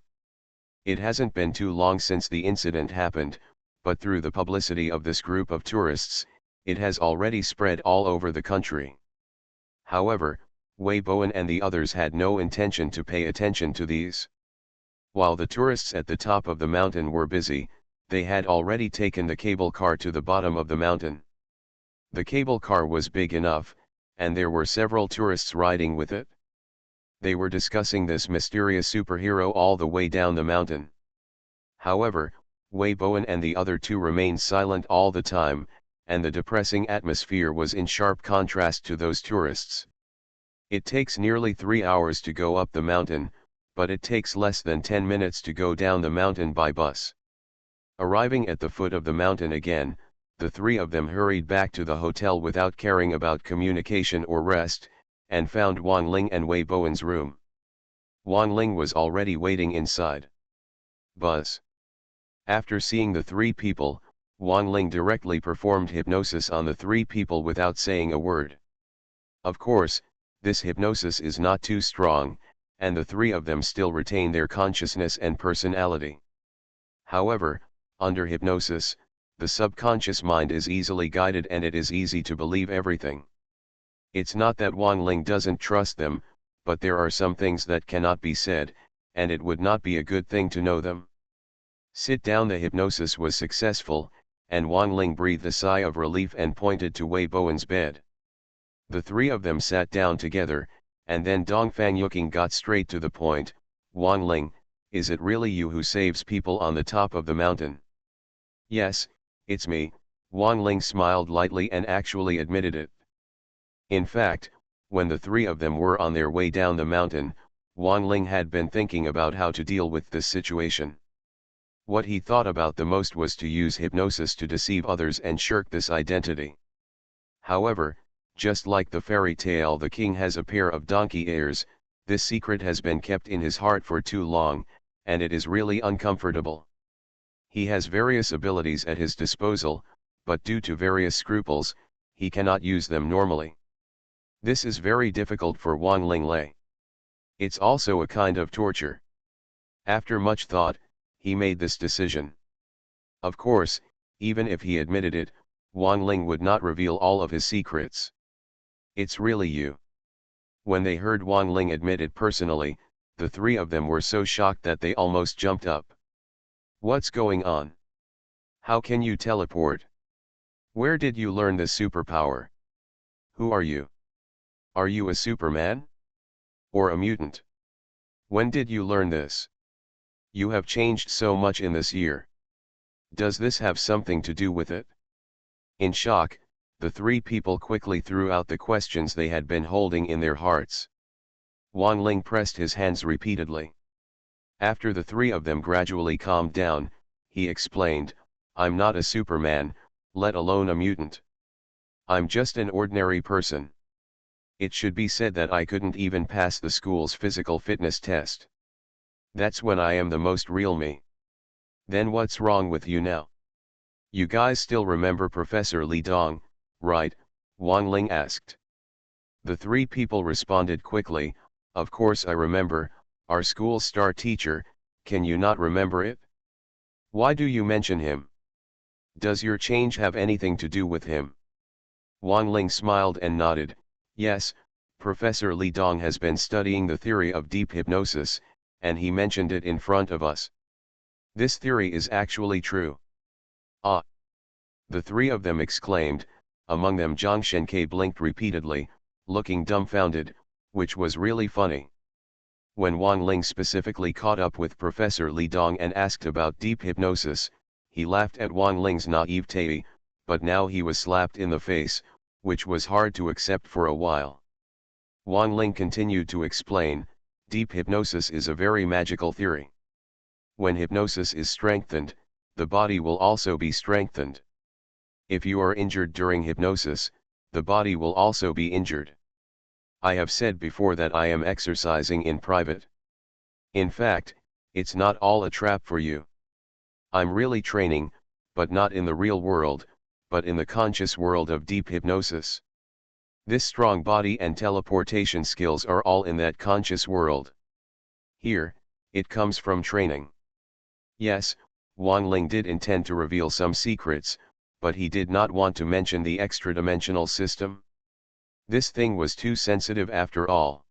It hasn't been too long since the incident happened, but through the publicity of this group of tourists, it has already spread all over the country. However, Wei Bowen and the others had no intention to pay attention to these. While the tourists at the top of the mountain were busy, they had already taken the cable car to the bottom of the mountain. The cable car was big enough, and there were several tourists riding with it. They were discussing this mysterious superhero all the way down the mountain. However, Wei Bowen and the other two remained silent all the time, and the depressing atmosphere was in sharp contrast to those tourists. It takes nearly 3 hours to go up the mountain, but it takes less than 10 minutes to go down the mountain by bus. Arriving at the foot of the mountain again, the three of them hurried back to the hotel without caring about communication or rest, and found Wang Ling and Wei Bowen's room. Wang Ling was already waiting inside. Buzz. After seeing the three people, Wang Ling directly performed hypnosis on the three people without saying a word. Of course, this hypnosis is not too strong, and the three of them still retain their consciousness and personality. However, under hypnosis, the subconscious mind is easily guided and it is easy to believe everything. It's not that Wang Ling doesn't trust them, but there are some things that cannot be said, and it would not be a good thing to know them. Sit down. The hypnosis was successful, and Wang Ling breathed a sigh of relief and pointed to Wei Bowen's bed. The three of them sat down together, and then Dongfang Yuking got straight to the point. Wang Ling, is it really you who saves people on the top of the mountain? Yes, it's me, Wang Ling smiled lightly and actually admitted it. In fact, when the three of them were on their way down the mountain, Wang Ling had been thinking about how to deal with this situation. What he thought about the most was to use hypnosis to deceive others and shirk this identity. However, just like the fairy tale the king has a pair of donkey ears, this secret has been kept in his heart for too long, and it is really uncomfortable. He has various abilities at his disposal, but due to various scruples, he cannot use them normally. This is very difficult for Wang Linglei. It's also a kind of torture. After much thought, he made this decision. Of course, even if he admitted it, Wang Ling would not reveal all of his secrets. It's really you. When they heard Wang Ling admit it personally, the three of them were so shocked that they almost jumped up. What's going on? How can you teleport? Where did you learn this superpower? Who are you? Are you a Superman? Or a mutant? When did you learn this? You have changed so much in this year. Does this have something to do with it? In shock, the three people quickly threw out the questions they had been holding in their hearts. Wang Ling pressed his hands repeatedly. After the three of them gradually calmed down, he explained, I'm not a Superman, let alone a mutant. I'm just an ordinary person. It should be said that I couldn't even pass the school's physical fitness test. That's when I am the most real me. Then what's wrong with you now? You guys still remember Professor Li Dong, right? Wang Ling asked. The three people responded quickly, of course I remember, our school's star teacher. Can you not remember it? Why do you mention him? Does your change have anything to do with him? Wang Ling smiled and nodded. Yes, Professor Li Dong has been studying the theory of deep hypnosis, and he mentioned it in front of us. This theory is actually true. Ah! The three of them exclaimed, among them Zhang Shenke blinked repeatedly, looking dumbfounded, which was really funny. When Wang Ling specifically caught up with Professor Li Dong and asked about deep hypnosis, he laughed at Wang Ling's naivete, but now he was slapped in the face, which was hard to accept for a while. Wang Ling continued to explain, deep hypnosis is a very magical theory. When hypnosis is strengthened, the body will also be strengthened. If you are injured during hypnosis, the body will also be injured. I have said before that I am exercising in private. In fact, it's not all a trap for you. I'm really training, but not in the real world, but in the conscious world of deep hypnosis. This strong body and teleportation skills are all in that conscious world. Here, it comes from training. Yes, Wang Ling did intend to reveal some secrets, but he did not want to mention the extra-dimensional system. This thing was too sensitive after all.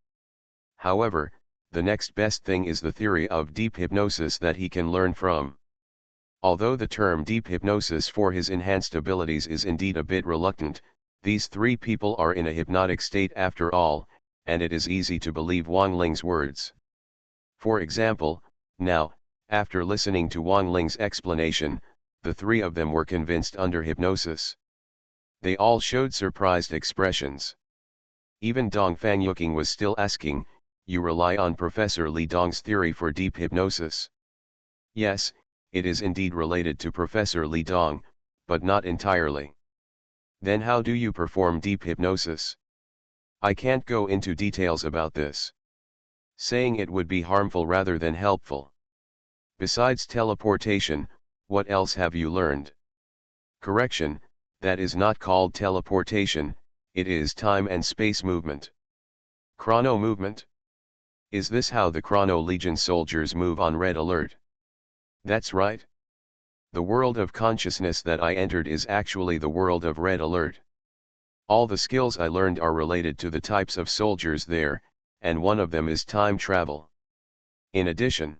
However, the next best thing is the theory of deep hypnosis that he can learn from. Although the term deep hypnosis for his enhanced abilities is indeed a bit reluctant, these three people are in a hypnotic state after all, and it is easy to believe Wang Ling's words. For example, now, after listening to Wang Ling's explanation, the three of them were convinced under hypnosis. They all showed surprised expressions. Even Dong Fangyuking was still asking, you rely on Professor Li Dong's theory for deep hypnosis? Yes, it is indeed related to Professor Li Dong, but not entirely. Then how do you perform deep hypnosis? I can't go into details about this. Saying it would be harmful rather than helpful. Besides teleportation, what else have you learned? Correction, that is not called teleportation, it is time and space movement. Chrono movement? Is this how the Chrono Legion soldiers move on Red Alert? That's right. The world of consciousness that I entered is actually the world of Red Alert. All the skills I learned are related to the types of soldiers there, and one of them is time travel. In addition,